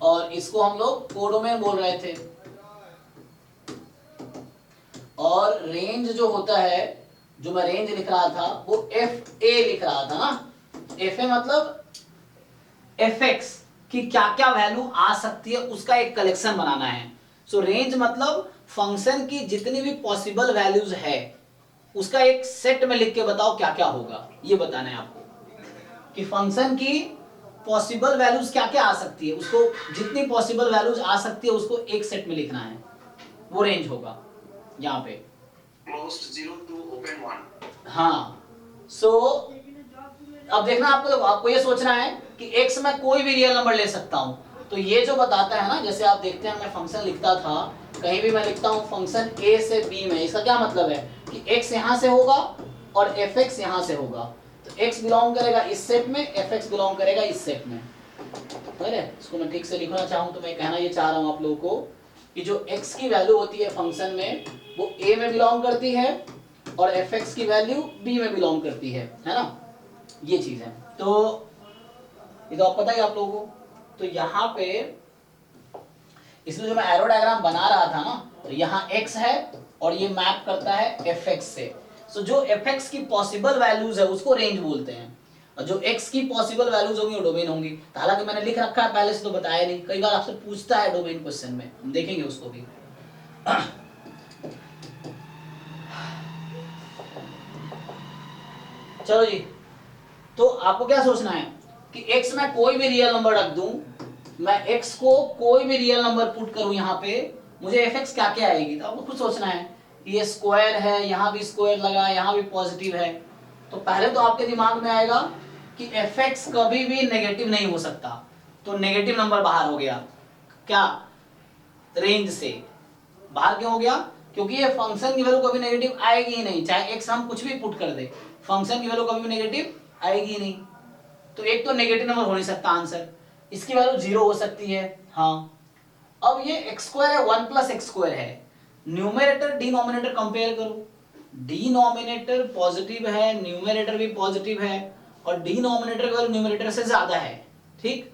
और इसको हम लोग कोडोमेन बोल रहे थे। और रेंज जो होता है, जो मैं रेंज लिख रहा था वो एफ ए लिख रहा था ना। एफ ए मतलब एफ एक्स की क्या क्या वैल्यू आ सकती है उसका एक कलेक्शन बनाना है। सो रेंज मतलब फंक्शन की जितनी भी पॉसिबल वैल्यूज है उसका एक सेट में लिख के बताओ क्या क्या होगा, ये बताना है आपको कि फंक्शन की पॉसिबल वैल्यूज क्या क्या आ सकती है, उसको जितनी पॉसिबल वैल्यूज आ सकती है उसको एक सेट में लिखना है, वो रेंज होगा यहाँ पे। closed 0 to open 1। हाँ सो अब देखना आपको ये सोचना है कि x में कोई भी रियल नंबर ले सकता हूं। तो ये जो बताता है ना, जैसे आप देखते हैं मैं फंक्शन लिखता था, कहीं भी मैं लिखता हूं फंक्शन a से b में, इसका क्या मतलब है कि x यहां से होगा और fx यहां से होगा। तो x बिलोंग करेगा इस सेट में, fx बिलोंग करेगा इस सेट में। है इसको मैं ठीक से लिखना चाहूं तो मैं कहना ये चाह रहा हूं आप लोगों को कि जो x की वैल्यू होती है फंक्शन में वो a में बिलोंग करती है और fx की वैल्यू b में बिलोंग करती है ना, ये चीज है। तो ये तो आप पता ही आप लोगों को। तो यहाँ पे इसलिए जो मैं एरो डायग्राम बना रहा था ना, तो यहाँ x है और ये मैप करता है fx से। सो जो fx की पॉसिबल वैल्यूज है उसको रेंज बोलते हैं और जो x की पॉसिबल वैल्यूज होंगी वो डोमेन होंगी। हालांकि मैंने लिख रखा है पहले से, तो बताया नहीं, कई बार आपसे पूछता है डोमेन क्वेश्चन में, हम देखेंगे उसको भी। चलो जी, तो आपको क्या सोचना है कि x में कोई भी रियल नंबर रख दूं, मैं x को कोई भी रियल नंबर पुट करूं यहाँ पे, मुझे fx क्या क्या आएगी। तो आपको खुद सोचना है, ये स्क्वायर है, यहाँ भी स्क्वायर लगा, यहाँ भी पॉजिटिव है। तो पहले तो आपके दिमाग में आएगा कि fx कभी भी नेगेटिव नहीं हो सकता, तो नेगेटिव नंबर बाहर हो गया। क्या रेंज से बाहर क्यों हो गया? क्योंकि ये फंक्शन की वैल्यू कभी नेगेटिव आएगी ही नहीं, चाहे x हम कुछ भी पुट कर दे, फंक्शन की वैल्यू कभी भी नेगेटिव आएगी नहीं। तो एक तो नेगेटिव नंबर हो नहीं सकता आंसर, इसकी वैल्यू 0 हो सकती है। हाँ, अब ये x स्क्वायर है 1 प्लस एक्स स्क्वायर है, न्यूमरेटर डिनोमिनेटर कंपेयर करो, डिनोमिनेटर पॉजिटिव है, न्यूमरेटर भी पॉजिटिव है और डिनोमिनेटर की वैल्यू न्यूमरेटर से ज्यादा है। ठीक,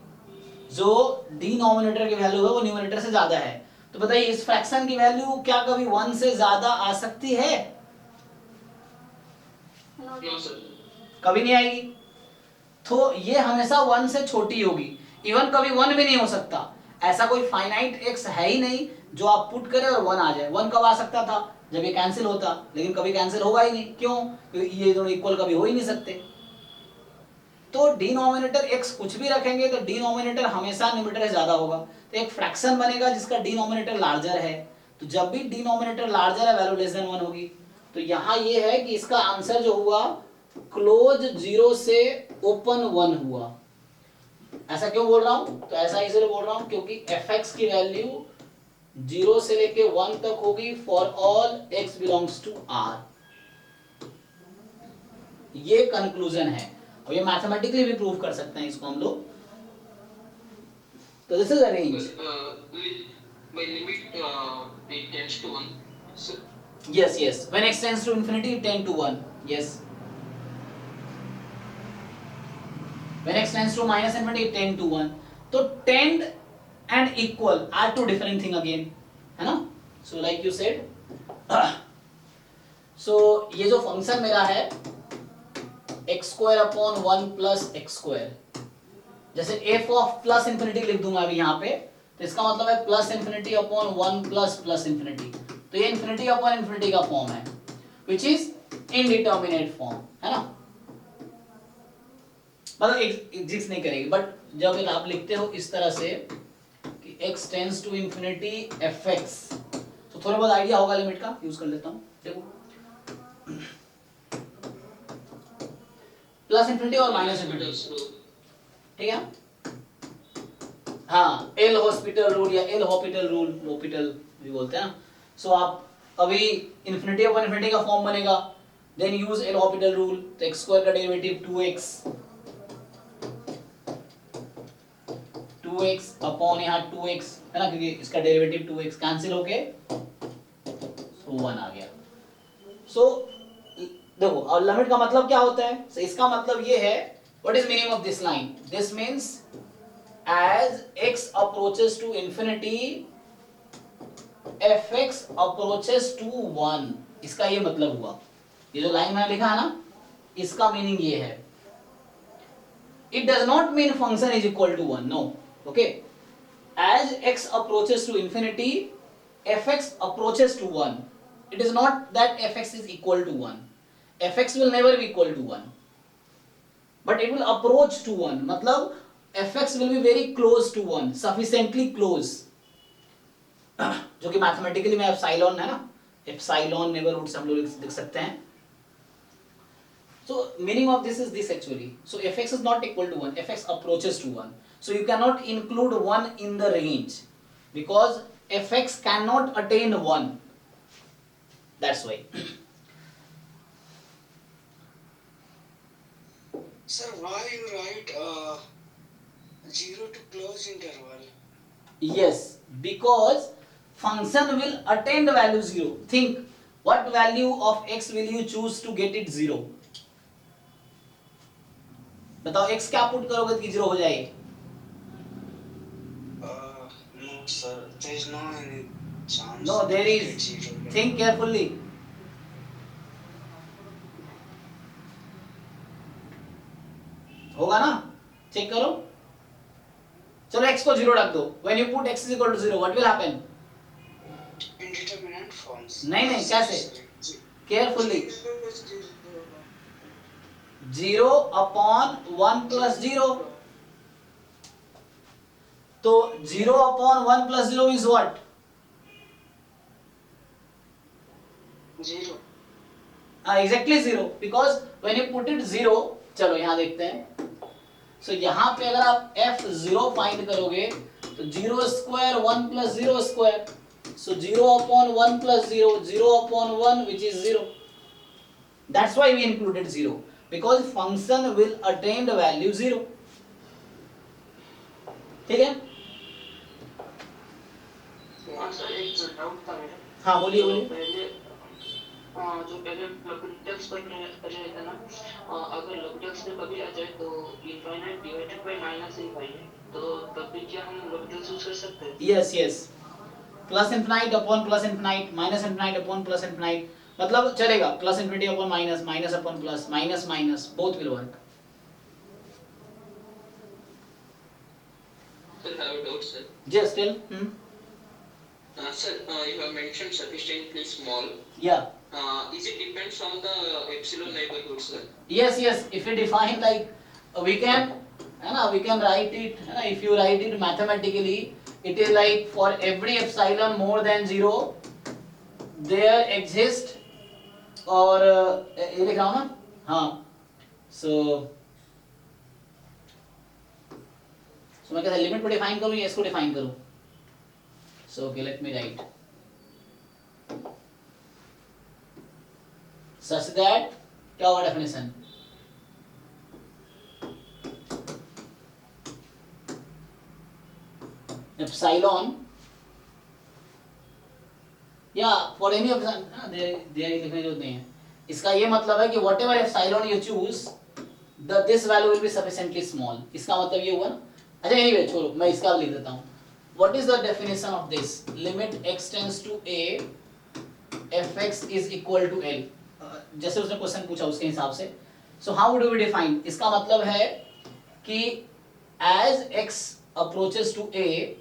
जो डिनोमिनेटर की वैल्यू है वो न्यूमरेटर से ज्यादा है। तो बताइए इस फ्रैक्शन की वैल्यू क्या कभी 1 से ज्यादा आ सकती है? कभी नहीं आएगी। तो ये हमेशा 1 से छोटी होगी, इवन कभी 1 भी नहीं हो सकता, ऐसा कोई फाइनाइट x है ही नहीं जो आप पुट करें और 1 आ जाए। 1 कब आ सकता था, जब ये कैंसिल होता, लेकिन कभी कैंसिल होगा ही नहीं। क्यों? क्योंकि ये दोनों इक्वल कभी हो ही नहीं सकते। तो डिनोमिनेटर x कुछ भी रखेंगे तो डिनोमिनेटर हमेशा न्यूमरेटर से ज्यादा होगा। तो एक फ्रैक्शन बनेगा जिसका डिनोमिनेटर लार्जर है, तो जब भी डिनोमिनेटर लार्जर है वैल्यू लेस देन 1 होगी। तो यहाँ ये है कि इसका आंसर जो हुआ क्लोज 0 से ओपन 1 हुआ। ऐसा क्यों बोल रहा हूं? तो ऐसा इसलिए बोल रहा हूं क्योंकि fx की वैल्यू 0 से लेके 1 तक होगी for all x belongs to r। ये कंक्लूजन है, और ये मैथमेटिकली भी प्रूव कर सकते हैं इसको हम लोग। तो this is a range. By limit it tends to 1. So Yes, yes. When x tends to infinity, it tend to 1. Yes. When x tends to minus infinity, it tend to 1. तो tend and equal are two different thing again, है ना? So like you said, so ये जो फंक्शन मेरा है x square upon 1 plus x square, जैसे f of plus infinity लिख दूंगा अभी यहाँ पे, तो इसका मतलब है plus infinity upon 1 plus plus infinity. तो ये इन्फिनिटी अपॉन इन्फिनिटी का फॉर्म है, विच इज इनडिटर्मिनेट फॉर्म, है ना? मतलब एग्जिस्ट नहीं करेगी, बट जब आप लिखते हो इस तरह से कि x tends to infinity fx, तो थोड़ा बहुत आइडिया होगा लिमिट का, यूज कर लेता हूं। देखो प्लस इन्फिनिटी और माइनस इन्फिनिटी, ठीक है? हाँ, एल हॉस्पिटल रूल या एल हॉपिटल रूल, हॉपिटल भी बोलते हैं ना। सो आप अभी इन्फिनिटी अपॉन इन्फिनिटी का फॉर्म बनेगा, then use L'Hopital rule. तो x स्क्वायर का डेरिवेटिव 2x अपॉन यहाँ 2x है ना, क्योंकि इसका डेरिवेटिव 2x कैंसिल होके सो 1 आ गया। सो देखो, और लिमिट का मतलब क्या होता है? so, इसका मतलब ये है, what is meaning of this line? This means as x approaches to infinity fx approaches to 1। इसका ये मतलब हुआ, ये जो लाइन मैंने लिखा है ना, इसका मीनिंग ये है। it does not mean function is equal to 1, no, okay? as x approaches to infinity fx approaches to 1, it is not that fx is equal to 1, fx will never be equal to 1, but it will approach to 1, मतलब fx will be very close to 1, sufficiently close, जो कि मैथमेटिकली में एप्सिलॉन है ना, एप्सिलॉन नेबरहुड से हम लोग लिख सकते हैं। So meaning of this is this actually, so fx is not equal to 1, fx approaches to 1, so you cannot include 1 in the range because fx cannot attain 1, that's why। Sir, why you write 0 to close interval? Yes, because function will attain the value 0. Think, what value of x will you choose to get it 0? बताओ x क्या पुट करोगे कि 0 हो जाएगी? No sir, there is no any chance. No, there to is. get 0. Think carefully. होगा ना? चेक करो। चलो x को 0 रख दो। When you put x is equal to 0, what will happen? Indeterminate forms. नहीं नहीं, कैसे? Carefully. 0 upon 1 plus 0. तो 0 upon 1 plus 0 is what? 0. Exactly 0, because when you put it 0, चलो यहाँ देखते हैं। So यहाँ पे अगर आप f0 फाइंड करोगे तो 0 square 1 plus 0 square, so 0 upon 1 plus 0, 0 upon 1 which is 0. That's why we included 0, because function will attain the value 0. ठीक है? हाँ सर, एक डाउट था मेरा। हाँ बोलिए जो बोलिए। पहले लॉगरिथम्स पर रहता ना, अगर लॉगरिथम्स में कभी आ जाए तो infinite divided by minus infinite, तो तब भी क्या हम लॉगरिथम्स यूज कर सकते हैं? Yes yes, plus infinite upon plus infinite, minus infinite upon plus infinite, मतलब चलेगा। Plus infinity upon minus, minus upon plus, minus minus, both will work. have a doubt, sir. Just still Sir, you have mentioned sufficiently small. yeah. Is it depends on the epsilon neighborhood, sir? Yes, yes. If we define like we can, we can write it. If you write it mathematically, it is like for every epsilon more than 0, there exists और ये लिख रहा हूँ ना, हाँ. So मैं कैसे लिमिट को डिफाइन करूँ या इसको डिफाइन करूँ? So okay, let me write such that क्या होगा डेफिनेशन? Epsilon, या for any epsilon, लिखने की जरूरत नहीं है. इसका ये मतलब है कि whatever epsilon you choose, this value will be sufficiently small. इसका मतलब ये हुआ ना. अच्छा anyway छोड़ो, मैं इसका लिख देता हूँ. What is the definition of this? Limit x tends to a, fx is equal to l. जैसे उसने क्वेश्चन पूछा उसके हिसाब से. So how do we define? इसका मतलब है कि as x approaches to a,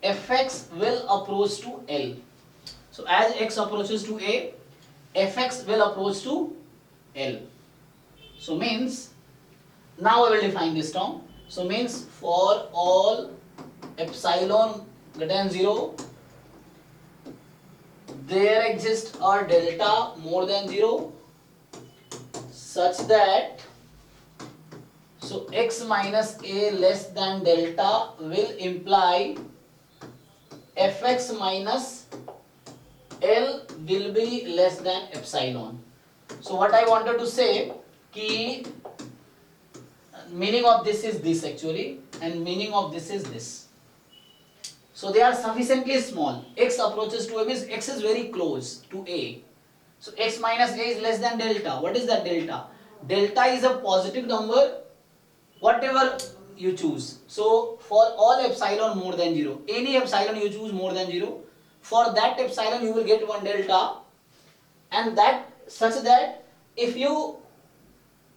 fx will approach to l. So as x approaches to a, fx will approach to l. So means, now I will define this term. So means for all epsilon greater than 0, there exists a delta more than 0 such that so x minus a less than delta will imply fx minus l will be less than epsilon. So what I wanted to say कि meaning of this is this actually and meaning of this is this. So they are sufficiently small. X approaches to a means x is very close to a. So x minus a is less than delta. What is that delta? Delta is a positive number whatever you choose. So for all epsilon more than 0, any epsilon you choose more than 0, for that epsilon you will get one delta, and that such that if you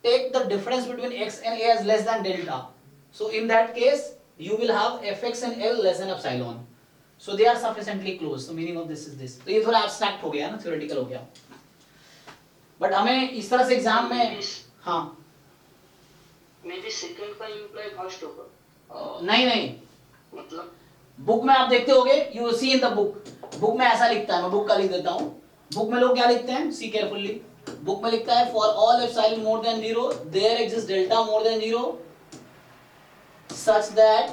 take the difference between x and a as less than delta, so in that case you will have fx and l less than epsilon. So they are sufficiently close. So meaning of this is this. तो ये थोड़ा abstract हो गया ना, theoretical हो गया. But हमें इस तरह से एग्जाम में हाँ Maybe second का imply first होगा. नहीं मतलब बुक में आप देखते होगे, you see in the book में ऐसा लिखता है, मैं बुक का लिख देता हूँ. बुक में लोग क्या लिखते हैं, सी केयरफुली. बुक में लिखता है for all epsilon more than 0 there exist delta more than 0 such that,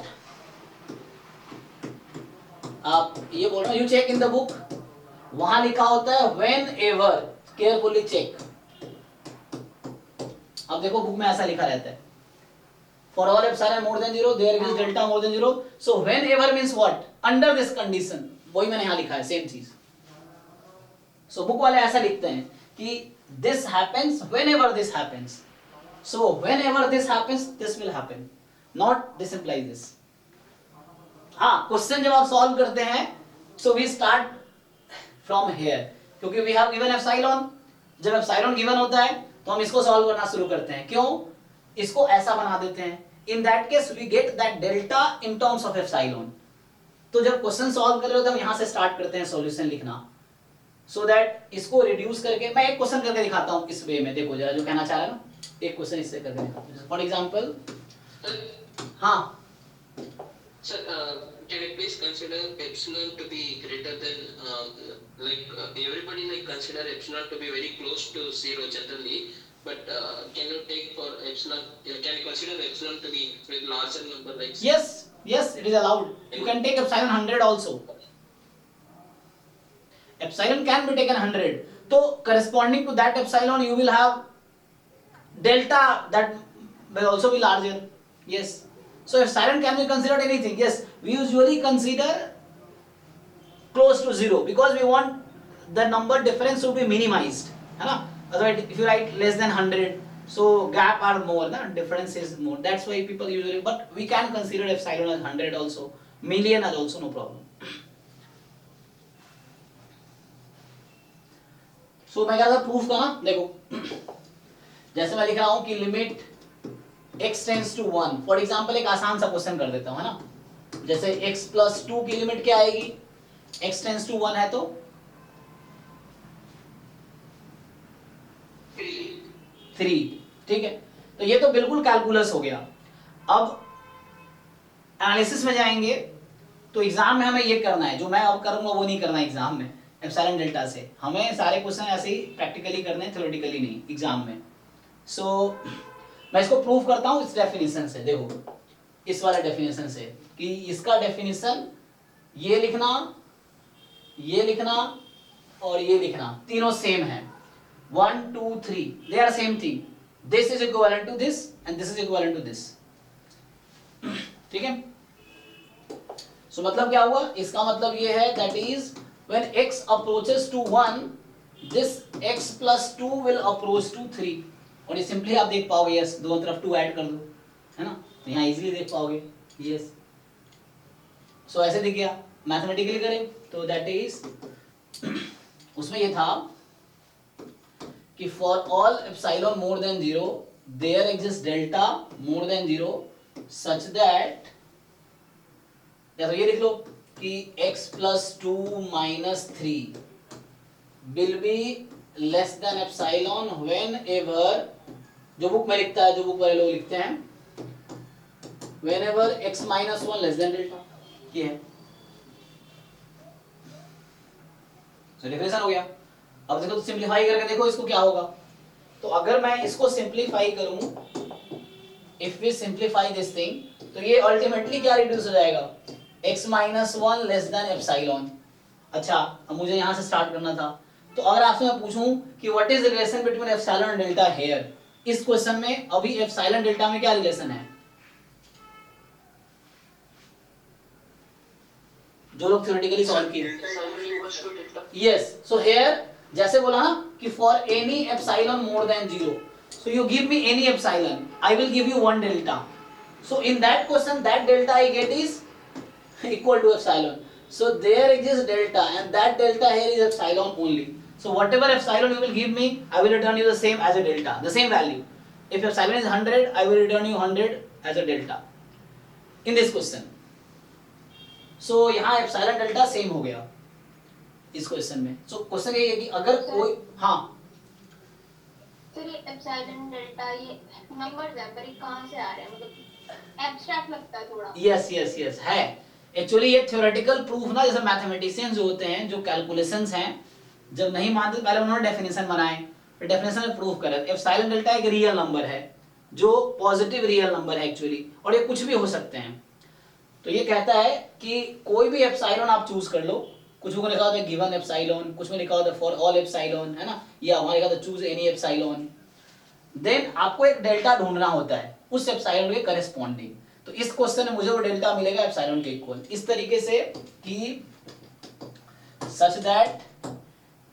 आप ये बोल रहे हो you check in the book, वहां लिखा होता है व्हेन एवर, केयरफुली चेक. अब देखो बुक में ऐसा लिखा रहता है for all epsilon more than 0 there is delta more than 0. So whenever means what, under this condition. वही मैंने यहाँ लिखा है सेम चीज. So बुक वाले ऐसा लिखते हैं कि this happens whenever this happens. So whenever this happens this will happen, not this implies this. हाँ, क्वेश्चन जब आप सॉल्व करते हैं so we start from here, क्योंकि we have given epsilon. जब epsilon given होता है तो हम इसको सॉल्व करना शुरू करते हैं. क्यों? इसको ऐसा बना देते हैं. In that case we get that delta in terms of epsilon. तो जब क्वेश्चन सॉल्व कर रहे हो तो हम यहाँ से स्टार्ट करते हैं सॉल्यूशन लिखना, so that इसको रिड्यूस करके मैं एक क्वेश्चन करके दिखाता हूँ इस वे में. देखो जरा जो कहना चाह रहा है ना, एक क्वेश्चन इससे करके दिखाता हूँ. फॉर एग्जांपल हाँ Sir, can I please consider epsilon to be greater than everybody consider epsilon to be very close to 0 generally, but can you take for epsilon? Can you consider epsilon to be a larger number like? yes it is allowed. You can take epsilon 100 also. Epsilon can be taken 100. So corresponding to that epsilon you will have delta that will also be larger. Yes. So epsilon can be considered anything. Yes, we usually consider close to 0 because we want the number difference to be minimized, है ना? Otherwise if you write less than 100, so gap are more, na? Difference is more. That's why people usually, but we can consider epsilon as 100 also, million as also, no problem. So मैं क्या था प्रूफ का ना, देखो जैसे मैं लिख रहा हूँ कि limit x tends to 1, for example एक आसान सा क्वेश्चन कर देता हूं, है ना, जैसे x प्लस 2 की लिमिट क्या आएगी, x टेंड्स टू 1 है तो 3, ठीक है। तो ये तो बिल्कुल कैलकुलस हो गया। अब एनालिसिस में जाएंगे तो एग्जाम में हमें ये करना है, जो मैं अब करूंगा वो नहीं करना एग्जाम में एप्सिलॉन डेल्टा से। हमें सारे क्वेश्चन ऐसे ही प्रैक्टिकली करने हैं, थ्योरेटिकली नहीं एग्जाम में। सो मैं इसको प्रूव करता हूँ इस डेफिनेशन से। देखो इस वाले डेफिनेशन से कि इसका डेफिनेशन ये लिखना और ये लिखना तीनों सेम है। 1 2 3 they are same thing, this is equivalent to this and this is equivalent to this, ठीक है। सो मतलब क्या हुआ, इसका मतलब ये है that is when x approaches to 1 this x plus 2 will approach to 3। और ये सिंपली आप देख पाओगे, यस दोनों तरफ 2 ऐड कर दो, है ना, तो यहाँ इजीली देख पाओगे, यस। सो ऐसे दिख गया। मैथमेटिकली करें तो दैट इज उसमें ये था कि for all epsilon more than 0 there exist delta more than 0 such that, या तो ये लिख लो कि x plus 2 minus 3 will be less than epsilon whenever, जो बुक में लिखता है, जो बुक वाले लोग लिखते हैं, whenever x minus 1 less than delta, ये है। तो डेफिनेशन हो गया। अब देखो तो सिंपलीफाई करके देखो इसको क्या होगा। तो अगर मैं इसको सिंपलीफाई करूं, if we simplify this thing, तो ये अल्टीमेटली क्या रिड्यूस हो जाएगा, x minus 1 less than epsilon. अच्छा अब मुझे यहां से स्टार्ट करना था, तो अगर आपसे मैं पूछूं कि what is the relation between epsilon and delta here, इस क्वेश्चन में अभी एप्सिलॉन डेल्टा में क्या रिलेशन है, जो लोग थ्योरेटिकली सॉल्व किए, यस। सो हियर जैसे बोला ना कि for any epsilon more than 0, so you give me any epsilon, I will give you 1 delta. So in that question that delta I get is equal to epsilon. So there exists delta and that delta here is epsilon only. So whatever epsilon you will give me, I will return you the same as a delta, the same value. If epsilon is 100, I will return you 100 as a delta in this question. So यहाँ epsilon delta same हो गया इस क्वेश्चन में। So क्वेश्चन ये है कि अगर कोई, हाँ सर ये एप्सिलॉन डेल्टा ये नंबर्स है, पर ये कहाँ से आ रहे हैं, मतलब एब्स्ट्रैक्ट लगता है थोड़ा। यस है। एक्चुअली ये थ्योरेटिकल प्रूफ ना, जैसे मैथमेटिशियंस जो होते हैं, जो कैलकुलेशंस हैं, जब नहीं मानते पहले उन्होंने डेफिनेशन बनाए, फिर डेफिनेशन में प्रूफ करा। एप्सिलॉन डेल्टा एक रियल नंबर है, जो पॉजिटिव रियल नंबर है एक्चुअली, और ये कुछ भी हो सकते हैं। तो ये कहता है कि कोई भी एप्सिलॉन आप चूज कर लो, कुछ को लिखा होता है गिवन एप्सिलॉन, कुछ में लिखा होता है फॉर ऑल एप्सिलॉन, है ना, या वहां लिखा होता है चूज एनी एप्सिलॉन। देन आपको एक डेल्टा ढूंढना होता है उस एप्सिलॉन के करेस्पॉन्डिंग। तो इस क्वेश्चन में मुझे वो डेल्टा मिलेगा एप्सिलॉन के इक्वल, इस तरीके से कि सच that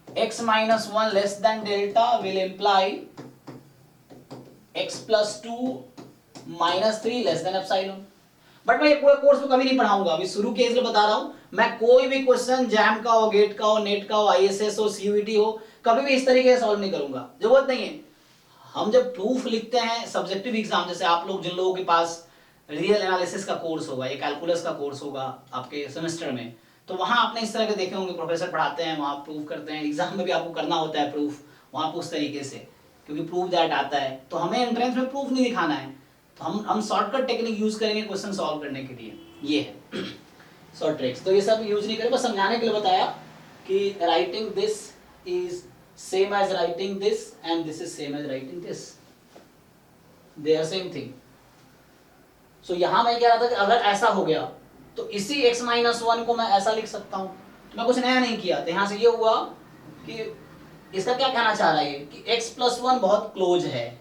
x minus 1 less than delta will imply x plus 2 minus 3 less than epsilon। But मैं ये पूरे कोर्स में कभी नहीं पढ़ाऊंगा, अभी शुरू के इसलिए बता रहा हूं। मैं कोई भी क्वेश्चन जैम का हो, गेट का हो, नेट का हो, आईएसएस हो, सीयूईटी हो, कभी भी इस तरीके से सॉल्व नहीं करूंगा, जरूरत नहीं है। हम जब प्रूफ लिखते हैं सब्जेक्टिव एग्जाम, जैसे आप लोग जिन लोगों के पास रियल एनालिसिस का कोर्स होगा या कैलकुलस का कोर्स होगा आपके सेमेस्टर में, तो वहां आपने इस तरह के देखे होंगे, प्रोफेसर पढ़ाते हैं, वहां प्रूफ करते हैं। एग्जाम में भी आपको करना होता है प्रूफ वहां पर उस तरीके से, क्योंकि प्रूफ दैट आता है। तो हमें एंट्रेंस में प्रूफ नहीं दिखाना है, तो हम शॉर्टकट टेक्निक यूज करेंगे क्वेश्चन सॉल्व करने के लिए, ये है शॉर्ट ट्रिक्स। तो ये सब यूज नहीं करें, बस समझाने के लिए बताया कि writing this is same as writing this and this is same as writing this, they are same thing. So यहां मैं कह रहा था कि अगर ऐसा हो गया तो इसी x माइनस 1 को मैं ऐसा लिख सकता हूं, तो मैं कुछ नया नहीं किया। तो यहां से ये हुआ कि इसका क्या कहना चाह रहा है कि x प्लस 1 बहुत क्लोज है।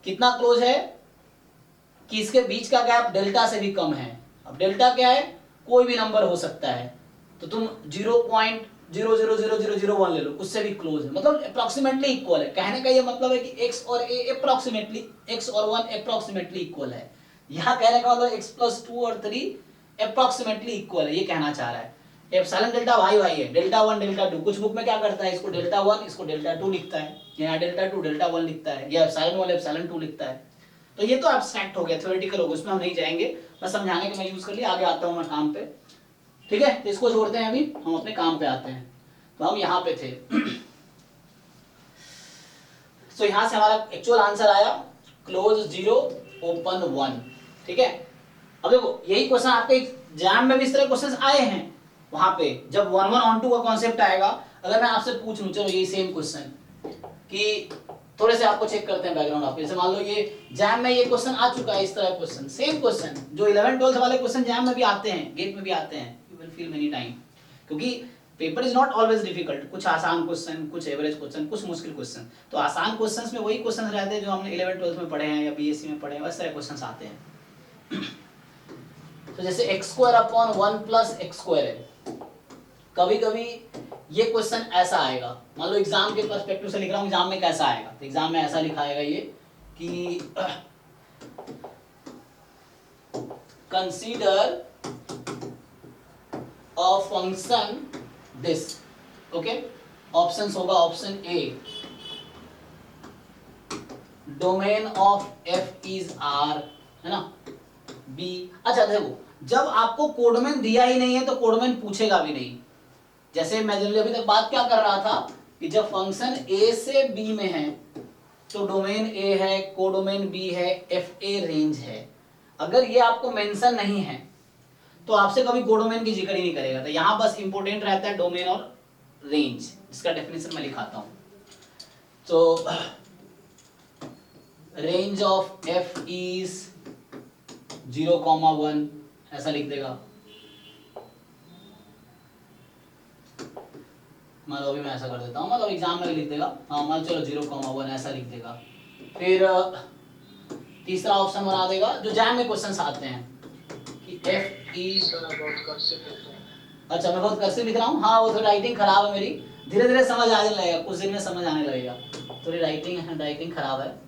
कितना क्लोज है कि इसके बीच का गैप डेल्टा से भी कम है। अब डेल्टा क्या है, कोई भी नंबर हो सकता है, तो तुम 0.000001 ले लो, उससे भी क्लोज है, मतलब अप्रोक्सीमेटली इक्वल है। कहने का ये मतलब है कि x और a अप्रोक्सीमेटली, x और 1 अप्रोक्सीमेटली इक्वल है। यहाँ कहने का मतलब x प्लस 2 और 3 अप्रोक्सीमेटली इक्वल है, ये कहना चाह रहा है। एप्सिलॉन डेल्टा भाई भाई है, डेल्टा 1 डेल्टा 2। कुछ बुक में क्या करता है, इसको डेल्टा 1 इसको डेल्टा 2 लिखता है, यहाँ डेल्टा 2 डेल्टा 1 लिखता है, या एप्सिलॉन 1 एप्सिलॉन 2 लिखता है। तो ये तो एब्स्ट्रैक्ट हो गया, थ्योरेटिकल हो गया, उसमें हम नहीं जाएंगे, बस समझाने के मैं यूज कर लिया, आगे आता हूँ मैं काम पे। ठीक है, तो इसको छोड़ते हैं, अभी हम अपने काम पे आते हैं। तो हम यहाँ पे थे तो यहाँ से हमारा एक्चुअल आंसर आया क्लोज 0 ओपन 1। ठीक है, अब देखो यही क्वेश्चन आपके एग्जाम में भी इस तरह क्वेश्चंस आए हैं, वहां पे जब 1 1 ऑन 2 का कॉन्सेप्ट आएगा, अगर मैं आपसे पूछ लूं, चलो यही सेम क्वेश्चन कि थोड़े से आपको चेक करते हैं बैकग्राउंड आप, जैसे मान लो ये जैम में ये क्वेश्चन आ चुका है, इस तरह क्वेश्चन, सेम क्वेश्चन जो 11 12 वाले क्वेश्चन जैम में भी आते हैं, गेट में भी आते हैं, you will feel many time, क्योंकि paper is not always difficult, कुछ आसान क्वेश्चन, कुछ एवरेज क्वेश्चन, कुछ मुश्किल क्वेश्चन। तो आसान क्वेश्चंस में वही क्वेश्चंस रहते हैं जो हमने 11 12 में पढ़े हैं या बीएससी में पढ़े हैं, वैसे तरह क्वेश्चंस आते हैं। तो जैसे x² अपॉन 1 प्लस x² है, कभी कभी ये क्वेश्चन ऐसा आएगा, मान लो एग्जाम के पर्सपेक्टिव से लिख रहा हूँ, एग्जाम में कैसा आएगा, तो एग्जाम में ऐसा लिखा आएगा ये कि consider a function this, okay, options होगा option A, domain of f is r, है ना, b। अच्छा देखो, जब आपको कोडमेन दिया ही नहीं है तो कोडमेन पूछेगा भी नहीं। जैसे मैं जनरली अभी तक बात क्या कर रहा था कि जब फंक्शन a से b में है तो डोमेन a है, कोडोमेन b है, fa रेंज है। अगर ये आपको मेंशन नहीं है तो आपसे कभी कोडोमेन की जिक्र ही नहीं करेगा। तो यहाँ बस इंपॉर्टेंट रहता है डोमेन और रेंज, इसका डेफिनेशन मैं लिखाता हूँ। तो रेंज ऑफ f इज 0,1 ऐसा लिख देगा। मतलब अभी मैं ऐसा कर देता हूँ, मतलब एग्जाम में लिख देगा, हाँ मान चलो 0,1 ऐसा लिख देगा। फिर तीसरा ऑप्शन बना देगा जो जैम में क्वेश्चंस आते हैं कि f इज, अच्छा मैं बहुत कर्सिव लिख रहा हूँ, हाँ वो थोड़ी राइटिंग खराब है मेरी, धीरे धीरे समझ आने लगेगा, कुछ दिन में समझ आने लगेगा, थोड़ी राइटिंग खराब है।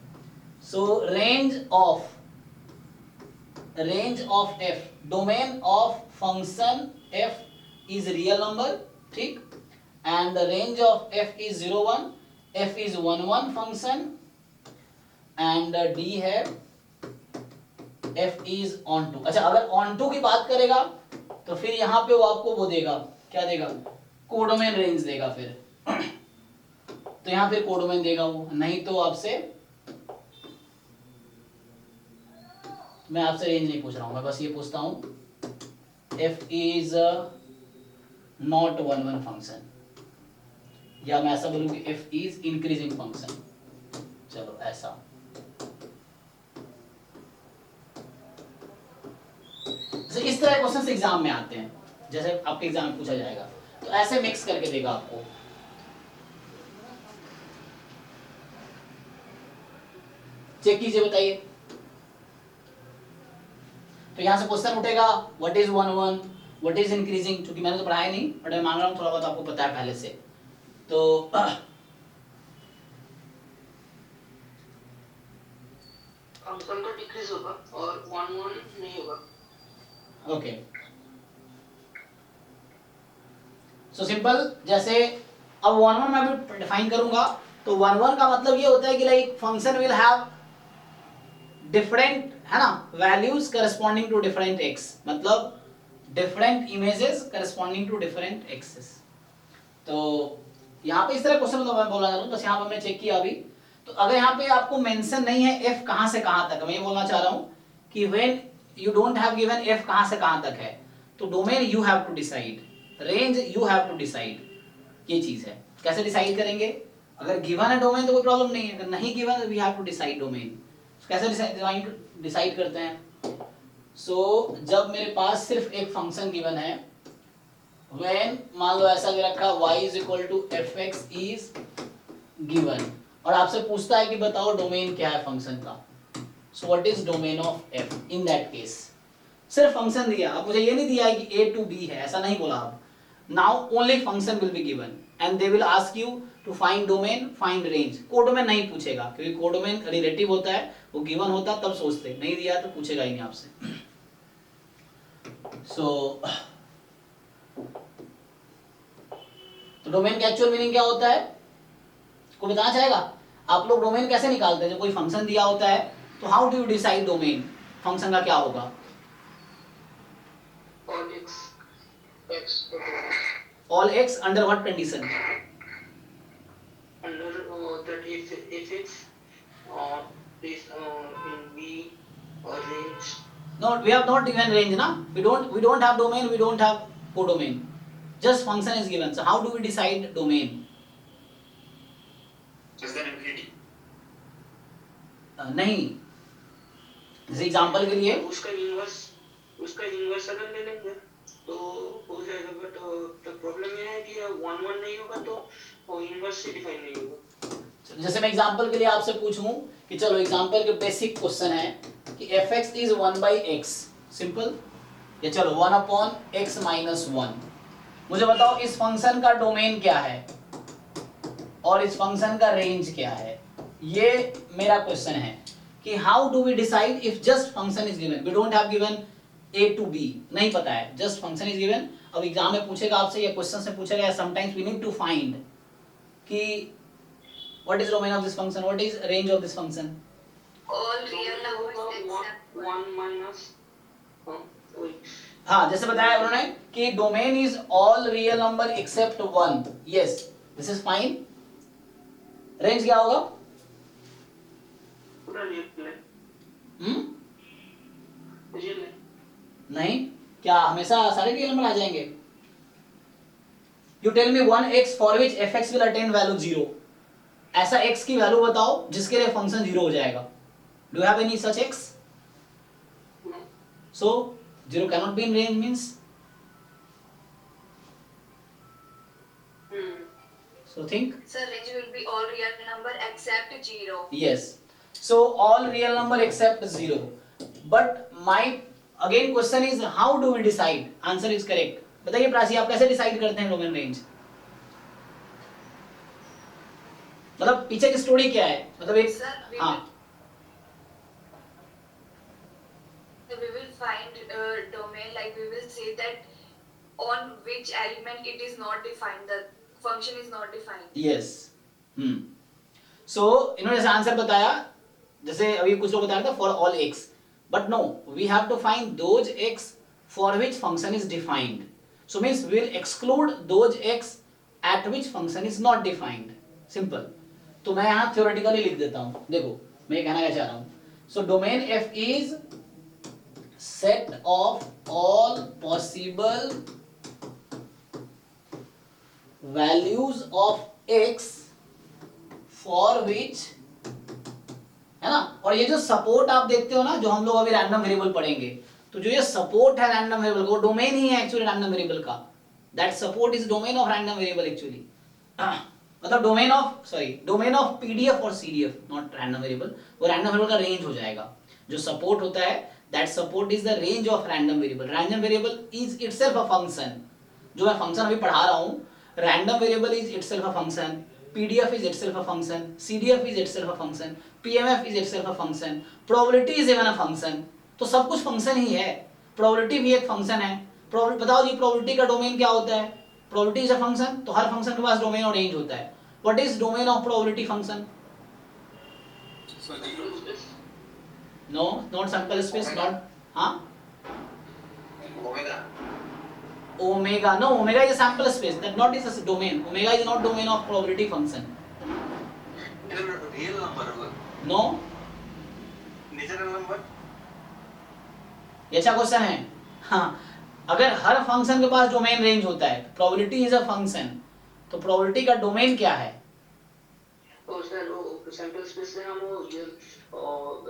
So range of f, domain of function f is real number, ठीक, and the range of f is 0 1, f is 1 1 function and d है f is on 2। अच्छा अगर on 2 की बात करेगा तो फिर यहाँ पे वो आपको वो देगा, क्या देगा, कोडोमेन रेंज देगा फिर तो यहाँ फिर कोडोमेन देगा वो, नहीं तो आपसे, मैं आपसे रेंज नहीं पूछ रहा हूँ, मैं बस ये पूछता हूँ f is not 1 1 फंक्शन, या मैं ऐसा बोलूं कि f इज इंक्रीजिंग फंक्शन। चलो ऐसा, तो इस तरह क्वेश्चन एग्जाम में आते हैं, जैसे आपके एग्जाम में पूछा जाएगा, तो ऐसे मिक्स करके देगा आपको। चेक कीजिए, बताइए। तो यहां से क्वेश्चन उठेगा what is 1 1, what is increasing, क्योंकि मैंने तो पढ़ाया नहीं, बट मैं मान रहा हूं थोड़ा बहुत आपको पता है पहले से। तो फंक्शन तो डिक्रीज होगा और 1 1 नहीं होगा। ओके, सो सिंपल, जैसे अब 1 1 मैं भी डिफाइन करूंगा, तो 1 1 का मतलब ये होता है कि like function will have different, है ना, values corresponding to different x, मतलब different images corresponding to different x's. तो यहाँ पे इस तरह क्वेश्चन मैं बोलना चाह रहा हूँ, बस यहाँ पे हमने चेक किया अभी। तो अगर यहाँ पे आपको मेंशन नहीं है f कहाँ से कहाँ तक, मैं ये बोलना चाह रहा हूँ कि when you don't have given f कहाँ से कहाँ तक है, तो domain you have to decide, range you have to decide, ये चीज है। कैसे डिसाइड करेंगे, अगर गिवन है डोमेन तो कोई प्रॉब्लम नहीं है, अगर नहीं given we have to decide domain. कैसे डिसाइड करते हैं, सो जब मेरे पास सिर्फ एक फंक्शन गिवन है, when मान लो ऐसा दे रखा y is equal to fx is given, और आपसे पूछता है कि बताओ डोमेन क्या है फंक्शन का, so what is domain of f in that case, सिर्फ फंक्शन दिया, अब मुझे ये नहीं दिया है कि a to b है, ऐसा नहीं बोला आप, now only function will be given and they will ask you to find domain, find range। Codomain नहीं पूछेगा क्योंकि कोडोमेन रिलेटिव होता है, वो गिवन होता तब सोचते, नहीं दिया तो पूछेगा ही नहीं आपसे। so तो डोमेन का एक्चुअल मीनिंग क्या होता है, कोई बताना चाहेगा? आप लोग डोमेन कैसे निकालते हैं? जब कोई फंक्शन दिया होता है तो how do you decide domain? Function का क्या होगा? All x all x under what condition? under that if it's is in V or range. No, we have not given range na. We don't have domain, we don't have codomain. Just function is given. So how do we decide domain? Less than infinity. नहीं, जैसे एग्जांपल के लिए उसका इनवर्स अगर ले लेंगे तो हो जाएगा, बट प्रॉब्लम ये है कि 1 नहीं होगा तो वो इनवर्स से डिफाइन नहीं होगा। जैसे मैं एग्जांपल के लिए आपसे पूछूं कि चलो एग्जांपल के बेसिक क्वेश्चन है कि fx इज 1/x, सिंपल, या चलो 1/x - 1। मुझे बताओ इस फंक्शन का डोमेन क्या है और इस फंक्शन का रेंज क्या है? ये मेरा क्वेश्चन है कि how do we decide if just function is given, we don't have given a to b, नहीं पता है, जस्ट फंक्शन इज गिवन। अब एग्जाम में पूछेगा आपसे या क्वेश्चन से पूछेगा, sometimes we need to find कि what is domain of this function, what is range of this function? All real numbers except 1 minus हाँ, जैसे बताया उन्होंने कि domain is all real number except 1। Yes, this is fine. Range क्या होगा? पूरा रियल है, रियल है। नहीं, क्या हमेशा सारे रियल नंबर आ जाएंगे? You tell me 1x for which fx will attain value 0। ऐसा x की वैल्यू बताओ जिसके लिए फंक्शन 0 हो जाएगा। Do you have any such x? So 0 cannot be in range means, so think. Sir, range will be all real number except 0. Yes, so all real number except 0, but my again question is how do we decide? Answer is correct. बताइए प्राची, आप कैसे डिसाइड करते हैं डोमेन रेंज? मतलब पीछे की स्टोरी क्या है? मतलब एक Sir, हाँ we will find domain, like we will say that on which element it is not defined, the function is not defined. Yes, so इन्होंने जैसे आंसर बताया, जैसे अभी कुछ लोग बता रहे थे for all x, but no, we have to find those x for which function is defined. So means we will exclude those x at which function is not defined. Simple. तो मैं यहाँ थ्योरेटिकली लिख देता हूँ, देखो मैं कहना क्या चाह रहा हूँ। So domain F is set of all possible values of x for which, है ना। और ये जो सपोर्ट आप देखते हो ना, जो हम लोग अभी रैंडम वेरिएबल पढ़ेंगे, तो जो ये सपोर्ट है रैंडम वेरिएबल को, डोमेन ही है एक्चुअली रैंडम वेरिएबल का। That support is domain of random variable actually. मतलब डोमेन ऑफ पीडीएफ और सीडीएफ, नॉट रैंडम वेरिएबल। वो रैंडम वेरिएबल का रेंज हो जाएगा। जो सपोर्ट होता है, that support is the range of random variable. Random variable is itself a function. जो मैं फंक्शन अभी पढ़ा रहा हूँ, random variable is itself a function, pdf is itself a function, cdf is itself a function, pmf is itself a function, probability is even a function। तो सब कुछ फंक्शन ही है। probability भी एक फंक्शन है। बताओ जी, probability का डोमेन क्या होता है? probability is a function, तो हर फंक्शन के पास डोमेन और रेंज होता है। what is domain of probability function? no, not sample space, not हाँ Omega. omega, no, omega is a sample space, that not is a domain. Omega is not domain of probability function. Real number. No, Natural number. ये अच्छा क्वेश्चन है। हाँ, अगर हर फंक्शन के पास डोमेन रेंज होता है, प्रोबेबिलिटी इज अ फंक्शन, तो प्रोबेबिलिटी का डोमेन क्या है? और सर वो सैंपल स्पेस से हम वो ये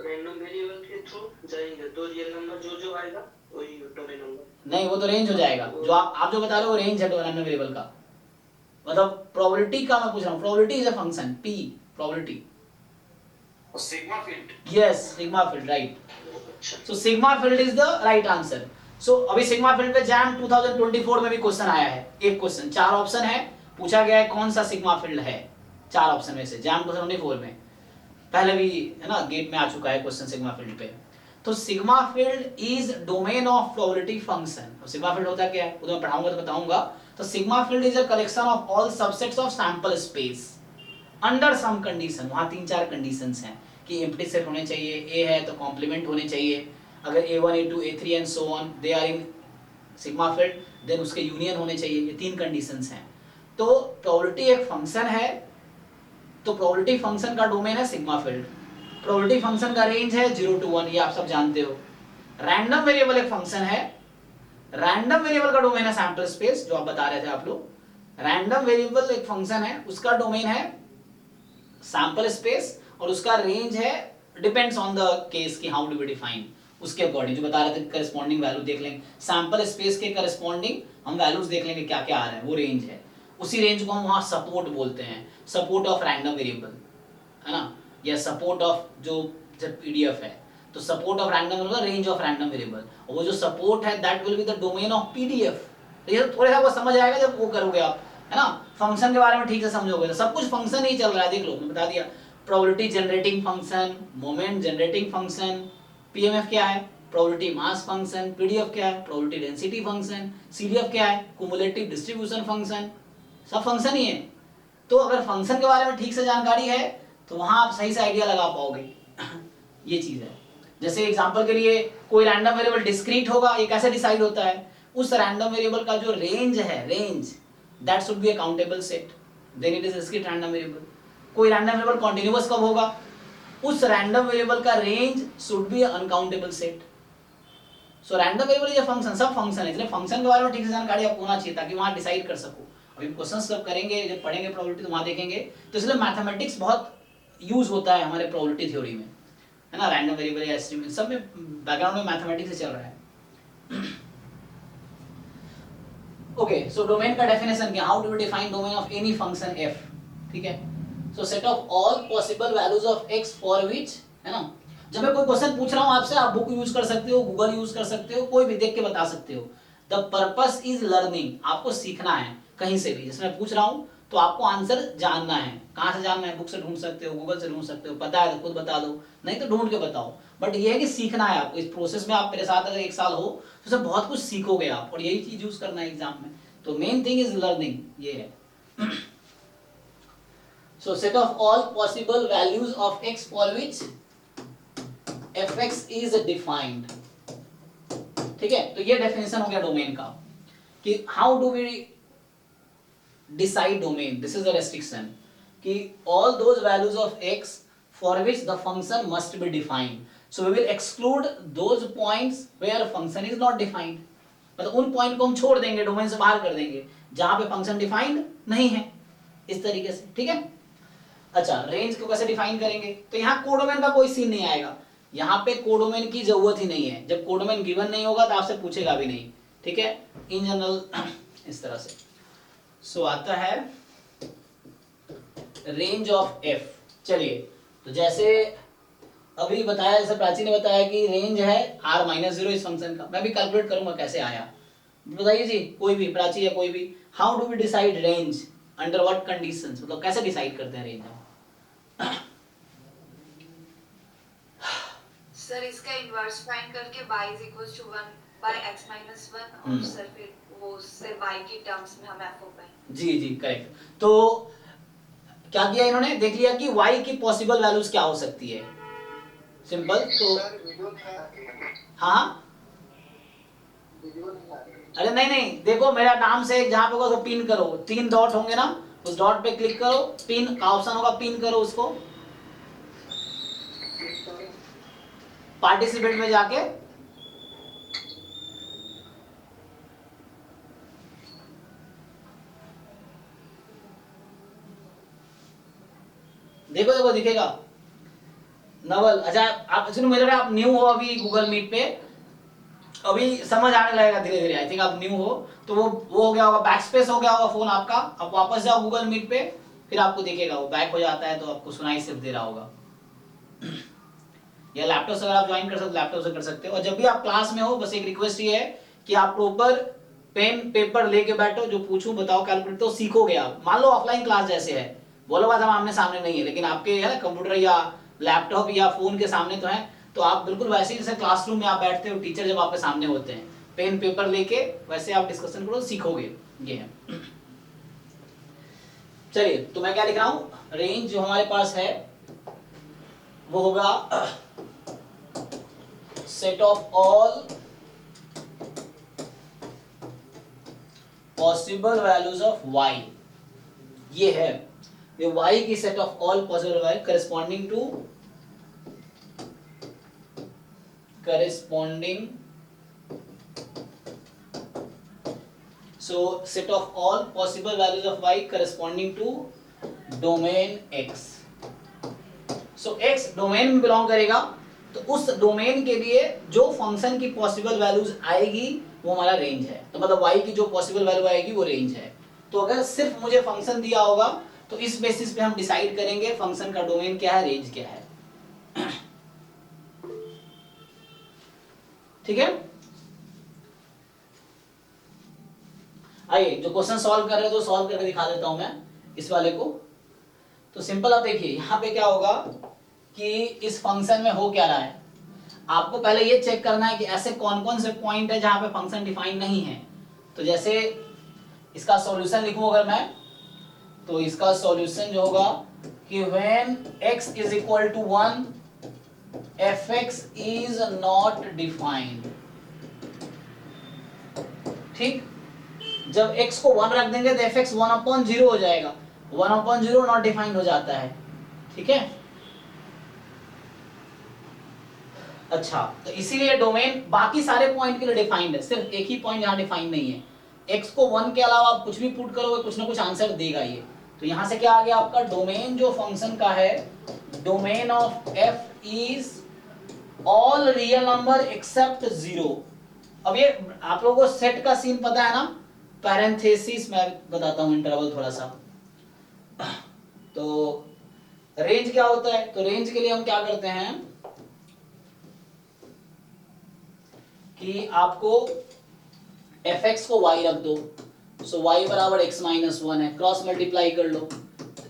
रैंडम वेरिएबल के थ्रू जाएंगे, तो रियल नंबर जो आएगा वही डोमेन नंबर। नहीं, वो तो रेंज हो जाएगा। जो आप जो बता रहे हो वो रेंज है रैंडम वेरिएबल का। मतलब प्रोबेबिलिटी का मैं पूछ रहा हूँ। Probability is a function, p probability. Sigma field. Yes, sigma field, right. So sigma field is the right answer. So अभी सिग्मा फील्ड पे जैम 2024 में भी क्वेश्चन आया है। एक क्वेश्चन, 4 ऑप्शन है, पूछा गया है कौन सा सिग्मा फील्ड है 4 ऑप्शन में से, जैम 2024 में। पहले भी है ना, गेट में आ चुका है क्वेश्चन सिग्मा फील्ड पे। तो sigma field is domain of probability function. Sigma field होता क्या है वो तो मैं पढ़ाऊंगा तो बताऊंगा। तो sigma field is a collection of all subsets of sample space under some condition. वहां 3-4 कंडीशंस हैं कि एम्प्टी सेट होने चाहिए, ए है तो कॉम्प्लीमेंट होने चाहिए, अगर A1 A2 A3 and so on they are in sigma field then उसके यूनियन होने चाहिए। ये 3 कंडीशंस हैं। तो प्रोबेबिलिटी एक फंक्शन है, तो प्रोबेबिलिटी फंक्शन का डोमेन है सिग्मा फील्ड, प्रोबेबिलिटी फंक्शन का रेंज है 0 to 1, ये आप सब जानते हो। रैंडम वेरिएबल एक फंक्शन है, रैंडम वेरिएबल का डोमेन है सैंपल स्पेस, जो आप बता रहे थे आप लोग। रैंडम वेरिएबल एक फंक्शन है, उसका डोमेन है सैंपल स्पेस और उसका रेंज है डिपेंड्स ऑन द केस कि हाउ डू वी डिफाइन, उसके अकॉर्डिंग जो बता रहे थे करस्पॉन्डिंग वैल्यू देख लेंगे, सैंपल स्पेस के करस्पॉन्डिंग हम वैल्यूज देख लेंगे क्या क्या आ रहे हैं, वो रेंज है। उसी रेंज को हम वहां सपोर्ट बोलते हैं, सपोर्ट ऑफ रैंडम वेरिएबल, है ना, या सपोर्ट ऑफ जो पीडीएफ है, तो support of random variable, range of random variable, और वो जो सपोर्ट है that will be the domain of PDF. ये थोड़ा सा वो समझ आएगा जब वो करोगे आप, है ना, फंक्शन के बारे में ठीक से समझोगे तो सब कुछ फंक्शन ही चल रहा है। देख लो मैं बता दिया, probability generating function, moment generating function, PMF क्या है, प्रोबेबिलिटी मास फंक्शन, पीडीएफ क्या है, प्रोबेबिलिटी डेंसिटी फंक्शन, सीडीएफ क्या है, कुमुलेटिव डिस्ट्रीब्यूशन फंक्शन, सब फंक्शन ही है। तो अगर फंक्शन के बारे में ठीक से जानकारी है तो वहां आप सही से आइडिया लगा पाओगे। ये चीज है। जैसे एग्जांपल के लिए कोई रैंडम वेरिएबल डिस्क्रीट होगा, ये कैसे डिसाइड होता है, उस रैंडम वेरिएबल का जो रेंज है, range that should be a countable set, then it is discrete random variable. कोई रैंडम वेरिएबल कॉन्टिन्यूअस कब होगा, उस रैंडम वेरिएबल का range should be uncountable set. So random variable is a function, सब फंक्शन है, इसलिए फंक्शन के बारे में ठीक से जानकारी आपको होना चाहिए ताकि वहां डिसाइड कर सको। अभी क्वेश्चंस जब करेंगे, जब पढ़ेंगे प्रोबेबिलिटी तो वहां देखेंगे, तो इसलिए मैथमेटिक्स बहुत यूज होता है हमारे प्रोबेबिलिटी थ्योरी में, है ना, रैंडम वेरिएबल या एस्टिमेट सब में बैकग्राउंड में मैथमेटिक्स से चल रहा है। ओके, सो डोमेन का डेफिनेशन क्या, how do we define domain of any function f, ठीक है। So set of all possible values of x for which, है ना, जब मैं कोई क्वेश्चन पूछ रहा हूं आपसे, आप बुक यूज कर सकते हो, गूगल यूज कर सकते हो, कोई भी देख के बता सकते हो। द पर्पस इज लर्निंग, आपको सीखना है कहीं से भी, जैसे मैं पूछ रहा हूं तो आपको आंसर जानना है। कहां से जानना है, बुक से ढूंढ सकते हो, गूगल से ढूंढ सकते हो, पता है तो खुद बता दो, नहीं तो ढूंढ के बताओ, बट ये है कि सीखना है आपको। इस प्रोसेस में आप मेरे साथ अगर 1 साल हो तो सब बहुत कुछ सीखोगे आप, और यही चीज यूज करना है एग्जाम में। तो मेन थिंग इज लर्निंग, ये है। So set of all possible values of x for which fx is defined, ठीक है। तो ये डेफिनेशन हो गया डोमेन का कि how do we decide domain, this is a restriction कि all those values of x for which the function must be defined, so we will exclude those points where function is not defined, मतलब उन पॉइंट को हम छोड़ देंगे, डोमेन से बाहर कर देंगे जहां पे फंक्शन डिफाइंड नहीं है, इस तरीके से, ठीक है। अच्छा, रेंज को कैसे डिफाइन करेंगे, तो यहाँ कोडोमेन का कोई सीन नहीं आएगा, यहाँ पे कोडोमेन की जरूरत ही नहीं है, जब कोडोमेन गिवन नहीं होगा तो आपसे पूछेगा भी नहीं, ठीक है, इन जनरल इस तरह से। सो आता है रेंज ऑफ f। चलिए, तो जैसे अभी बताया, जैसे प्राची ने बताया कि रेंज है r-0 इस फंक्शन का, मैं भी कैलकुलेट करूंगा कैसे आया, बताइए जी, कोई भी, प्राची या कोई भी, how do we decide range, under what conditions, मतलब कैसे डिसाइड करते हैं रेंज हम। सर इसका इन्वर्स फाइंड करके y is equals to 1 by x minus 1 और सर फिर वो उससे y की टर्म्स में हम f हो पाए। जी जी करेक्ट। तो क्या किया इन्होंने, देख लिया कि y की पॉसिबल वैल्यूज क्या हो सकती है, सिंपल। तो हाँ, अरे नहीं नहीं, देखो मेरा नाम से जहां पे होगा उसको पिन करो, 3 डॉट होंगे ना, उस डॉट पे क्लिक करो, पिन का ऑप्शन होगा, पिन करो उसको, पार्टिसिपेट में जाके देखो देखो दिखेगा नवल। अच्छा आप सुनो, मेरे आप न्यू हो अभी गूगल मीट पे, अभी समझ आने लगेगा धीरे धीरे, आई थिंक आप न्यू हो तो वो हो गया होगा, बैक स्पेस हो गया होगा फोन आपका, आप वापस जाओ गूगल मीट पे, फिर आपको दिखेगा, वो बैक हो जाता है तो आपको सुनाई सिर्फ दे रहा होगा। या लैपटॉप से अगर आप ज्वाइन कर सकते हो, लैपटॉप से कर सकते हो। और जब भी आप क्लास में हो, बस एक रिक्वेस्ट ये है कि आप प्रॉपर पेन पेपर लेके बैठो, जो पूछूं बताओ, कैलकुलेट तो सीखोगे आप। मान लो ऑफलाइन क्लास जैसे है, बोलो बात हम आमने सामने नहीं है, लेकिन आपके है ना कंप्यूटर या लैपटॉप या फोन के सामने तो है, तो आप बिल्कुल वैसे ही जैसे क्लासरूम में आप बैठते हो, टीचर जब आपके सामने होते हैं, पेन पेपर लेके वैसे आप डिस्कशन करो, सीखोगे, ये है। चलिए, तो मैं क्या लिख रहा हूं, रेंज जो हमारे पास है वो होगा set of all possible values of y, ये है ये y की set of all possible value corresponding so set of all possible values of y corresponding to domain x. so x domain में बिलोंग करेगा, तो उस डोमेन के लिए जो फंक्शन की पॉसिबल वैल्यूज आएगी वो हमारा रेंज है। तो मतलब y की जो पॉसिबल वैल्यू आएगी वो रेंज है। तो अगर सिर्फ मुझे फंक्शन दिया होगा तो इस बेसिस पे हम डिसाइड करेंगे फंक्शन का डोमेन क्या है, रेंज क्या है। ठीक है, आइए जो क्वेश्चन सॉल्व कर रहे हैं तो सॉल्व करके दिखा देता हूं मैं इस वाले को। तो सिंपल, आप देखिए यहाँ पे क्या होगा कि इस फंक्शन में हो क्या रहा है। आपको पहले ये चेक करना है कि ऐसे कौन कौन से पॉइंट है जहां पे फंक्शन डिफाइन नहीं है। तो जैसे इसका सॉल्यूशन लिखूं अगर मैं, तो इसका सॉल्यूशन जो होगा कि when x is equal to 1 fx is not defined. ठीक, जब x को 1 रख देंगे तो fx 1/0 हो जाएगा। 1/0 नॉट डिफाइंड हो जाता है। ठीक है, अच्छा, तो इसीलिए डोमेन बाकी सारे पॉइंट के लिए डिफाइंड है, सिर्फ एक ही पॉइंट यहाँ डिफाइंड नहीं है। x को 1 के अलावा आप कुछ भी पुट करोगे कुछ ना कुछ आंसर देगा ये। तो यहां से क्या आ गया आपका डोमेन जो फंक्शन का है, domain of f is all real number except 0। अब ये आप लोगों को सेट का सीन पता है ना, पैरेंथेसिस मैं बताता हूं, इंटरवल थोड़ा सा। तो रेंज क्या होता है, तो रेंज के लिए हम क्या करते हैं कि आपको fx को y रख दो, सो y बराबर x माइनस 1 है, क्रॉस मल्टीप्लाई कर लो,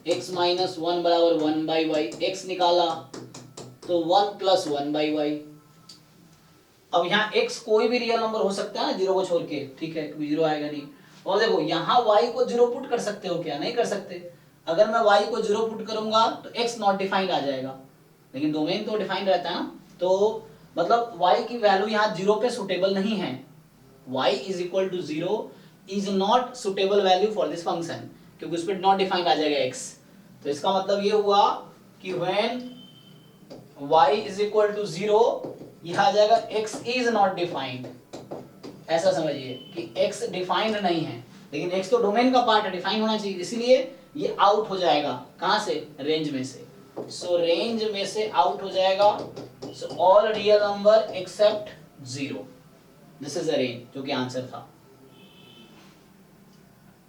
x माइनस 1 बराबर 1/y, x निकाला तो 1 प्लस 1/y। अब यहाँ x कोई भी रियल नंबर हो सकता है ना 0 को छोड़ के, ठीक है, 0 आएगा नहीं। और देखो यहाँ y को 0 पुट कर सकते हो क्या, नहीं कर सकते। अगर मैं y को 0 पुट करूंगा तो x नॉट डिफाइंड आ जाएगा, लेकिन डोमेन तो डिफाइंड रहता है ना। तो मतलब y की वैल्यू यहाँ 0 पे सुटेबल नहीं है। y is equal to 0 is not suitable value for this function, क्योंकि उस पर नॉट डिफाइंड आ जाएगा x। तो इसका मतलब ये हुआ कि when y is equal to 0 यह आ जाएगा x इज नॉट डिफाइंड। ऐसा समझिए कि x डिफाइंड नहीं है, लेकिन x तो डोमेन का पार्ट है, डिफाइन होना चाहिए, इसीलिए ये आउट हो जाएगा। कहां से, रेंज में से। सो रेंज में से आउट हो जाएगा। So all real number except 0, this is the range, जो कि आंसर था।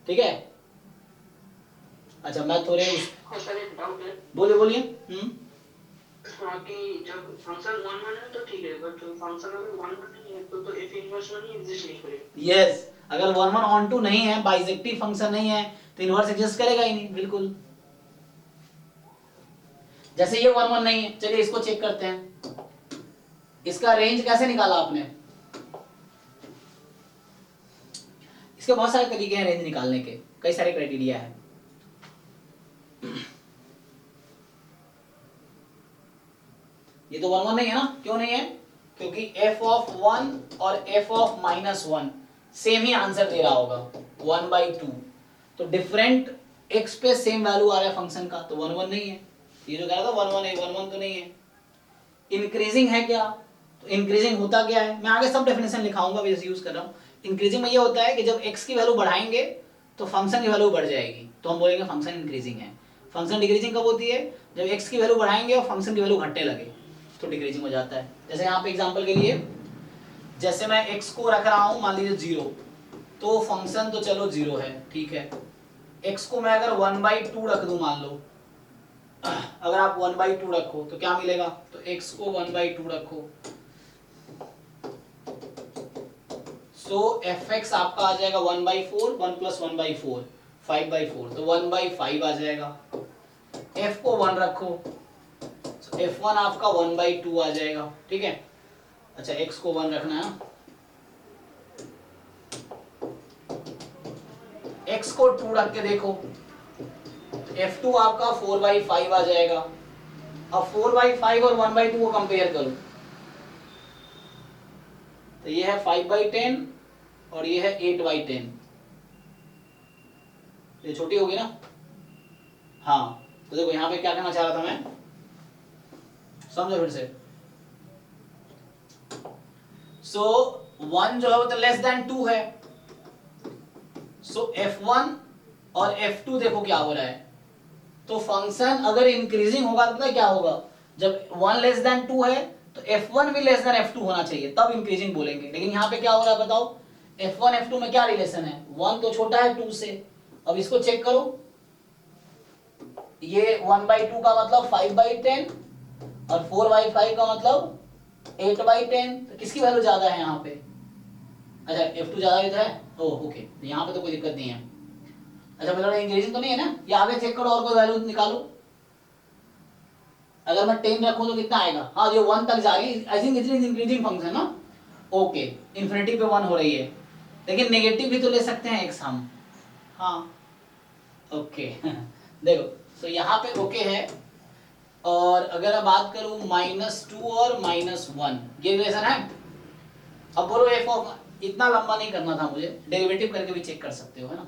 ठीक है, अच्छा मैं थोड़े सर एक डाउट है। बोलिए बोलिए। हाँ, कि जब फंक्शन 1 है तो ठीक है, बट फंक्शन अगर 1 नहीं है तो f इनवर्स 1 एग्जिस्ट नहीं करेगा। यस, अगर 1 1 ऑन 2 नहीं है, बाइजेक्टिव फंक्शन नहीं है, तो इनवर्स एग्जिस्ट करेगा ही नहीं, बिल्कुल। जैसे ये 1 1 नहीं है, चलिए इसको चेक करते हैं। इसका रेंज कैसे निकाला आपने? इसके बहुत सारे तरीके हैं रेंज निकालने के, कई सारे क्राइटेरिया है। ये तो 1 1 नहीं है ना, क्यों नहीं है? क्योंकि f ऑफ 1 और f ऑफ -1 सेम ही आंसर दे रहा होगा 1/2। तो डिफरेंट x पे सेम वैल्यू आ रहा है फंक्शन का, तो 1 1 नहीं है। ये जो कह रहा था 1 1 है, 1 1 तो नहीं है। इंक्रीजिंग है क्या? तो इंक्रीजिंग होता क्या है, मैं आगे सब डेफिनेशन लिखाऊंगा, वैसे यूज कर रहा हूँ। इंक्रीजिंग में ये होता है कि जब x की वैल्यू बढ़ाएंगे तो फंक्शन की वैल्यू बढ़ जाएगी, तो हम बोलेंगे फंक्शन इंक्रीजिंग है। फंक्शन डिक्रीजिंग कब होती है? जब x की वैल्यू बढ़ाएंगे और फंक्शन की वैल्यू घटने लगे, तो डिक्रीजिंग हो जाता है। जैसे यहाँ पे एग्जांपल के लिए, जैसे मैं x को रख रहा हूँ मान लीजिए 0, तो फंक्शन तो चलो 0 है, ठीक है। x को मैं अगर 1/2 रख दूं, मान लो अगर आप 1/2 रखो तो क्या मिलेगा? तो x को 1/2 रखो, सो fx आपका आ जाएगा 1/4, 1 + 1/4 5/4, तो 1/5 आ जाएगा। f को 1 रखो, so f1 आपका 1/2 आ जाएगा, ठीक है। अच्छा x को 1 रखना है, x को 2 रख के देखो, तो f2 आपका 4/5 आ जाएगा, अब 4/5 और 1/2 को कंपेयर करो, तो ये है 5/10 और ये है 8/10, ये छोटी होगी ना। हाँ, तो देखो यहाँ पे क्या कहना चाह रहा था मैं, समझो फिर से। सो 1 जो है वो तो लेस देन 2 है, सो F1 और F2 देखो क्या हो रहा है। तो फंक्शन अगर इंक्रीजिंग होगा तो पता क्या होगा, जब 1 लेस देन 2 है तो F1 भी लेस देन F2 होना चाहिए, तब इंक्रीजिंग बोलेंगे। लेकिन यहाँ पे क्या हो रहा है बताओ, F1 F2 में क्या रिलेशन है, 1 तो छोटा है 2 से। अब इसको चेक करो, ये 1/2 का मतलब 5/10 और 4/5 का मतलब 8/10, तो किसकी वैल्यू ज्यादा है यहाँ पे? अच्छा F2 ज्यादा भी तो है, ओह ओके, तो यहाँ पे तो कोई दिक्कत नहीं है। अच्छा मतलब इंक्रीजिंग तो नहीं है ना, ये आगे चेक करो और कोई वैल्यू निकालो। अगर मैं 10 रखूं तो कितना आएगा, हाँ ये 1 तक जा रही है, I think it is increasing function ना, ओके, इन्फिनिटी पे 1 हो रही है, लेकिन नेगेटिव भी तो ले सकते हैं x हम, हाँ ओके देखो, तो यहाँ पे ओके है। और अगर मैं बात करूं -2 और -1, ये रिलेशन है। अब बोलो f ऑफ, इतना लंबा नहीं करना था मुझे, डेरिवेटिव करके भी चेक कर सकते हो, है ना।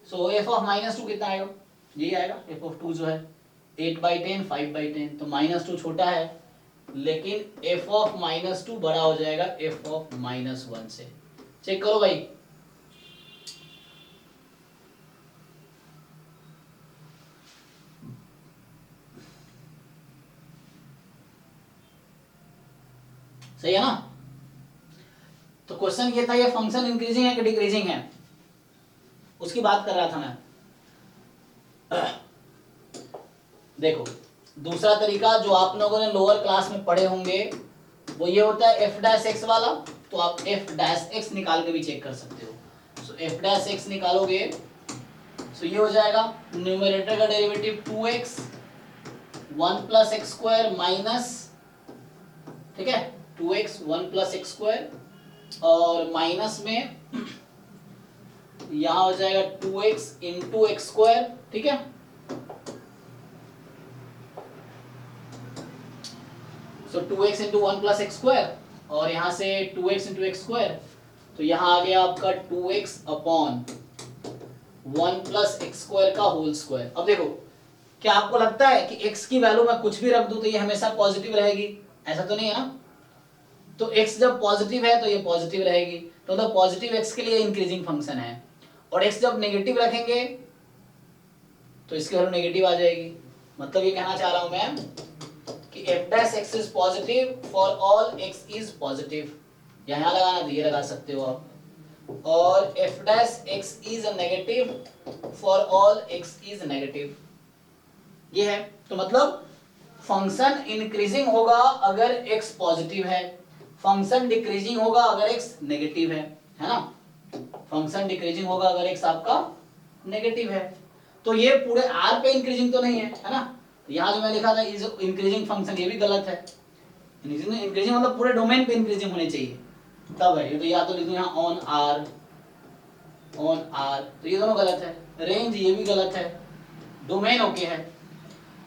सो f ऑफ -2 कितना आएगा, यही आएगा, f ऑफ 2 जो है 8/10 5/10, तो -2 छोटा है, लेकिन f ऑफ -2 बड़ा हो जाएगा f ऑफ -1 से। चेक करो भाई, सही है ना। तो क्वेश्चन ये था, ये फंक्शन इंक्रीजिंग है कि डिक्रीजिंग है, उसकी बात कर रहा था मैं। देखो दूसरा तरीका जो आप लोगों ने लोअर क्लास में पढ़े होंगे वो ये होता है f' वाला, तो आप f' निकाल के भी चेक कर सकते हो। सो f' निकालोगे सो ये हो जाएगा, न्यूमरेटर का डेरिवेटिव 2x 1 + x² माइनस, ठीक है 2x 1 + x², और माइनस में यहां हो जाएगा 2x × x², ठीक है। सो 2x × 1 + x², और यहां से 2x × x², तो यहां आ गया आपका 2x अपॉन 1 + x² का होल स्क्वायर। अब देखो, क्या आपको लगता है कि x की वैल्यू मैं कुछ भी रख दूं तो ये हमेशा पॉजिटिव रहेगी? ऐसा तो नहीं है ना। तो x जब पॉजिटिव है तो ये पॉजिटिव रहेगी, तो मतलब पॉजिटिव x के लिए इंक्रीजिंग फंक्शन है, और x जब नेगेटिव रखेंगे तो इसकी वैल्यू नेगेटिव आ जाएगी। मतलब ये कहना चाह रहा हूं मैं कि f' is positive for all x is positive, यहाँ लगाना तो ये लगा सकते हो आप, और f' is negative for all x is negative, ये है। तो मतलब फंक्शन इंक्रीजिंग होगा अगर x पॉजिटिव है, फंक्शन डिक्रीजिंग होगा अगर x नेगेटिव है ना। फंक्शन डिक्रीजिंग होगा अगर x आपका नेगेटिव है। तो ये पूरे r पे इंक्रीजिंग तो नहीं है ना। तो यहाँ जो मैं लिखा था इज इंक्रीजिंग फंक्शन, ये भी गलत है। इंक्रीजिंग मतलब पूरे डोमेन पे इंक्रीजिंग होने चाहिए तब है ये, तो या तो लिखूं यहाँ ऑन r, तो ये दोनों गलत है। रेंज ये भी गलत है, डोमेन ओके है,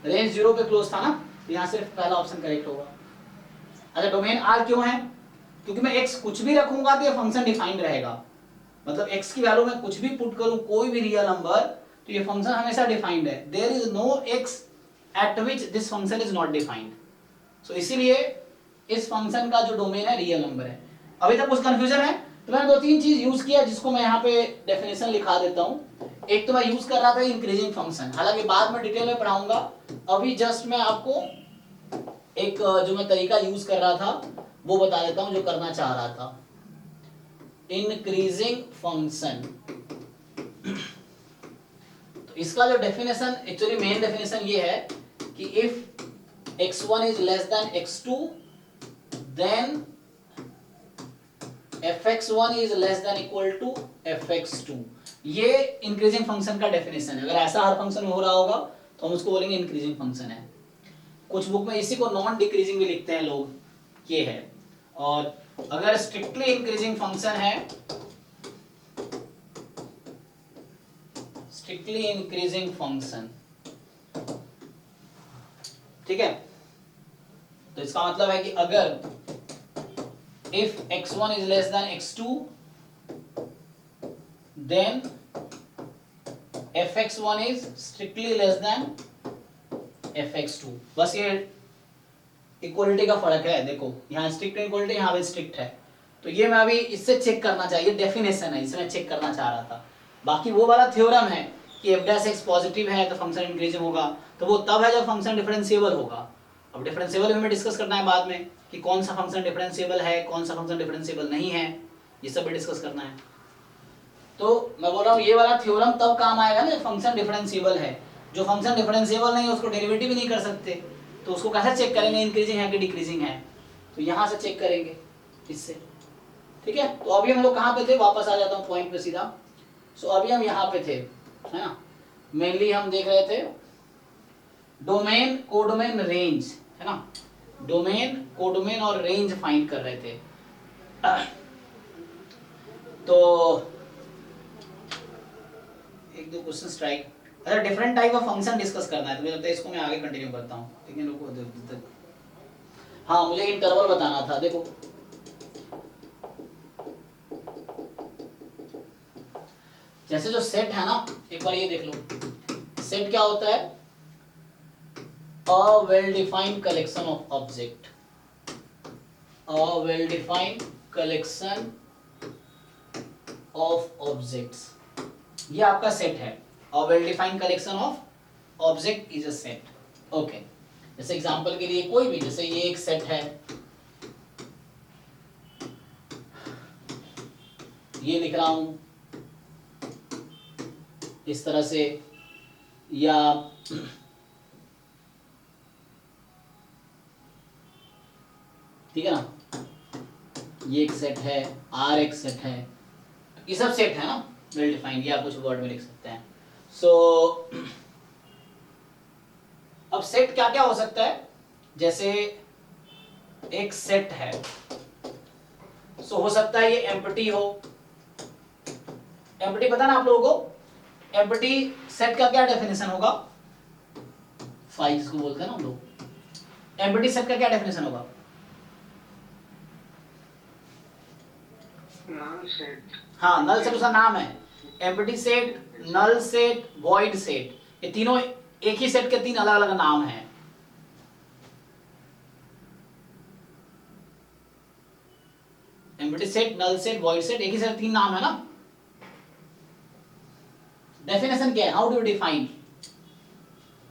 रेंज 0 पे क्लोज था ना, तो यहाँ सिर्फ पहला ऑप्शन करेक्ट होगा। अच्छा डोमेन r क्यों है? क्योंकि मैं x कुछ भी रखूंगा तो ये फंक्शन डिफाइंड रहेगा, मतलब x की वैल्यू में कुछ भी पुट करूं, कोई भी रियल नंबर, तो ये फंक्शन हमेशा डिफाइंड है। There is no x at which this function is not defined. So इसीलिए इस फंक्शन का जो डोमेन है रियल नंबर है। अभी तक कुछ कंफ्यूजन है? तो मैंने 2-3 चीज यूज किया जिसको मैं यहाँ पे डेफिनेशन लिखा देता हूँ। एक तो मैं यूज कर रहा था इंक्रीजिंग फंक्शन, हालांकि बाद में डिटेल में पढ़ाऊंगा, अभी जस्ट मैं आपको एक जो मैं तरीका यूज कर रहा था वो बता देता हूं जो करना चाह रहा था। इंक्रीजिंग फंक्शन, तो इसका जो डेफिनेशन, एक्चुअली मेन डेफिनेशन ये है कि if x1 is less than x2 then fx1 is less than equal to fx2। ये इंक्रीजिंग फंक्शन का डेफिनेशन है। अगर ऐसा हर फंक्शन में हो रहा होगा तो हम उसको बोलेंगे इंक्रीजिंग फंक्शन है। कुछ बुक में इसी को नॉन डिक्रीजिंग भी लिखते हैं लोग, ये है। और अगर स्ट्रिक्टली इंक्रीजिंग फंक्शन है, स्ट्रिक्टली इंक्रीजिंग फंक्शन, ठीक है, तो इसका मतलब है कि अगर if x1 is less than x2 then fx1 is strictly less than fx2। बस ये इक्वलिटी का फर्क है, देखो यहाँ स्ट्रिक्ट इक्वलिटी, यहाँ पे स्ट्रिक्ट है, तो ये मैं अभी इससे चेक करना चाहिए, डेफिनेशन है इसे मैं चेक करना चाह रहा था। बाकी वो वाला थ्योरम है कि f' पॉजिटिव है तो फंक्शन इंक्रीजिंग होगा, तो वो तब है जब फंक्शन डिफरेंशिएबल होगा। अब डिफरेंशिएबल हमें डिस्कस करना है बाद में कि कौन सा फंक्शन डिफरेंशिएबल है, कौन सा फंक्शन डिफरेंशिएबल नहीं है, ये सब भी डिस्कस करना है। तो मैं बोल रहा हूँ ये वाला थ्योरम तब काम आएगा ना, फंक्शन डिफरेंशिएबल है। जो फंक्शन डिफरेंशिएबल नहीं है उसको डेरिवेटिव भी नहीं कर सकते, तो उसको कैसे चेक करेंगे इंक्रीजिंग है कि डिक्रीजिंग है, तो यहाँ से चेक करेंगे इससे, ठीक है। तो अभी हम लोग कहाँ पे थे, वापस आ जाता हूँ पॉइंट पे सीधा। सो अभी हम यहाँ पे थे, है ना, मेनली हम देख रहे थे डोमेन, कोडोमेन, रेंज, है ना, डोमेन, कोडोमेन और रेंज फाइंड कर रहे थे। तो एक दो क्वेश्चन स्ट्राइक, अच्छा different type of function discuss करना है, तो मुझे लगता है इसको मैं आगे कंटिन्यू करता हूँ, ठीक है। लोगों हाँ मुझे इंटरवल बताना था, देखो जैसे जो सेट है ना, एक बार ये देख लो, सेट क्या होता है, a well defined collection of object, a well defined collection of objects, ये आपका सेट है, a well defined collection of object is a set, okay। जैसे एग्जांपल के लिए कोई भी, जैसे ये एक सेट है, ये लिख रहा हूं इस तरह से, या ठीक है ना, ये एक सेट है, R एक सेट है, ये सब सेट है ना वेल डिफाइंड, ये आप कुछ वर्ड में लिख सकते हैं। सो अब सेट क्या क्या हो सकता है, जैसे एक सेट है, सो हो सकता है ये एम्प्टी हो, एम्प्टी पता ना आप लोगों को, एम्प्टी सेट का क्या डेफिनेशन होगा, फाइव जिसको बोलते हैं ना हम लोग, एम्प्टी सेट का क्या डेफिनेशन होगा, हाँ नल सेट उसका नाम है, empty set, null set, void set, ये तीनों एक ही सेट के तीन अलग अलग नाम हैं। Empty set, null set, void set, एक ही सेट तीन नाम है ना। डेफिनेशन क्या है, हाउ डू यू डिफाइन,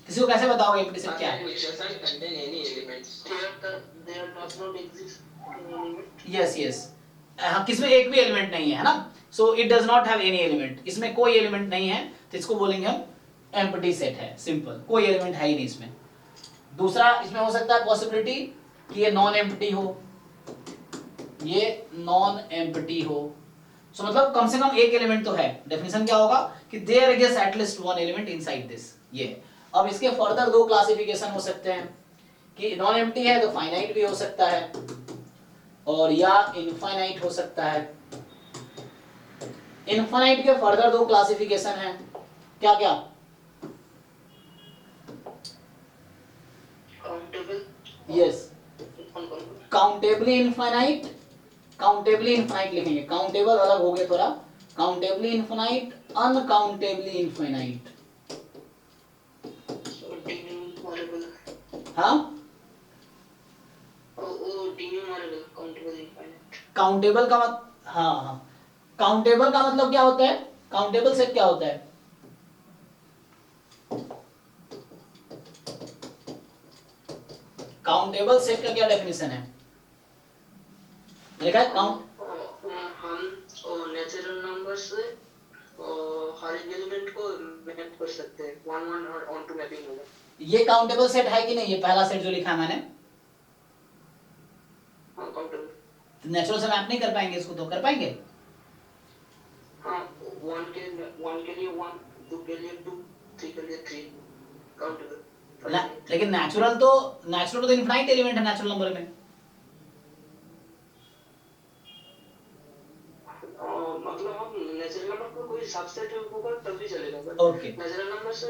किसी को कैसे बताओगे एम्प्टी सेट क्या है? यस यस, किसमें एक भी एलिमेंट नहीं है, है ना, so it does not have any element, इसमें कोई एलिमेंट नहीं है, तो इसको बोलेंगे हम एम्प्टी सेट है, सिंपल, कोई एलिमेंट है ही नहीं इसमें। दूसरा इसमें हो सकता है पॉसिबिलिटी कि ये नॉन एम्प्टी हो, ये नॉन एम्प्टी हो, सो मतलब कम से कम एक एलिमेंट तो है। डेफिनेशन क्या होगा कि there is at least one element inside this, ये। अब इसके फर्दर दो क्लासिफिकेशन हो सकते हैं कि नॉन एम्प्टी है तो फाइनाइट भी हो सकता है, और या इनफाइनाइट हो सकता है। इनफाइनाइट के फर्दर दो क्लासिफिकेशन हैं, क्या क्या, yes, countably infinite, countably infinite लिखेंगे, काउंटेबल अलग हो गए थोड़ा, काउंटेबली इनफाइनाइट, अनकाउंटेबली इनफाइनाइट, हाँ काउंटेबल का मतलब, हाँ हाँ, काउंटेबल का मतलब क्या होता है, काउंटेबल सेट क्या होता है, काउंटेबल सेट का क्या डेफिनेशन है, देखा है काउंट, हम नेचुरल नंबर से हर एक एलिमेंट को मैप कर सकते हैं, वन वन और ऑन टू मैपिंग होगा। ये काउंटेबल सेट है कि नहीं, ये पहला सेट जो लिखा है मैंने, हाँ काउंटेबल, तो नेचुरल से मैप नहीं कर पाएंगे इसको, तो कर पाएंगे, हाँ वन के लिए वन, टू के लिए टू, थ्री के लिए थ्री, काउंटेबल। लेकिन नेचुरल तो इनफाइनाइट एलिमेंट है नेचुरल नंबर में, मतलब हम नेचुरल नंबर को कोई सबसेट होगा तब भी चलेगा, ओके नेचुरल नंबर से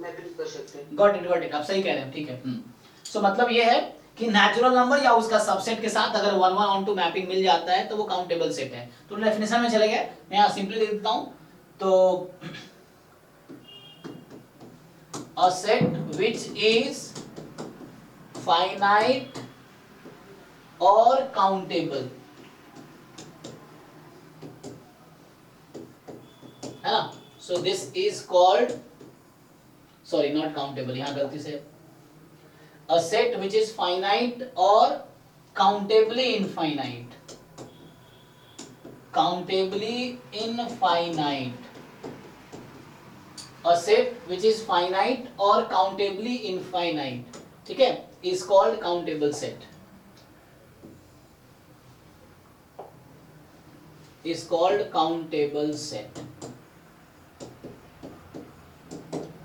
मैपिंग कर सकते हैं। गॉट इट, आप सही कह रहे हैं, ठीक है। सो मतलब ये है कि नेचुरल नंबर या उसका सबसेट के साथ अगर 1 1 ऑन टू मैपिंग मिल जाता है तो वो काउंटेबल सेट है। तो डेफिनेशन में चले गए, मैं यहाँ सिंपली लिख देता हूँ। तो a set which is finite or countable, है ना? So this is called, sorry not countable, यहाँ गलती से, a set which is finite or countably infinite, countably infinite, a set which is finite or countably infinite, ठीक है, is called countable set, is called countable set,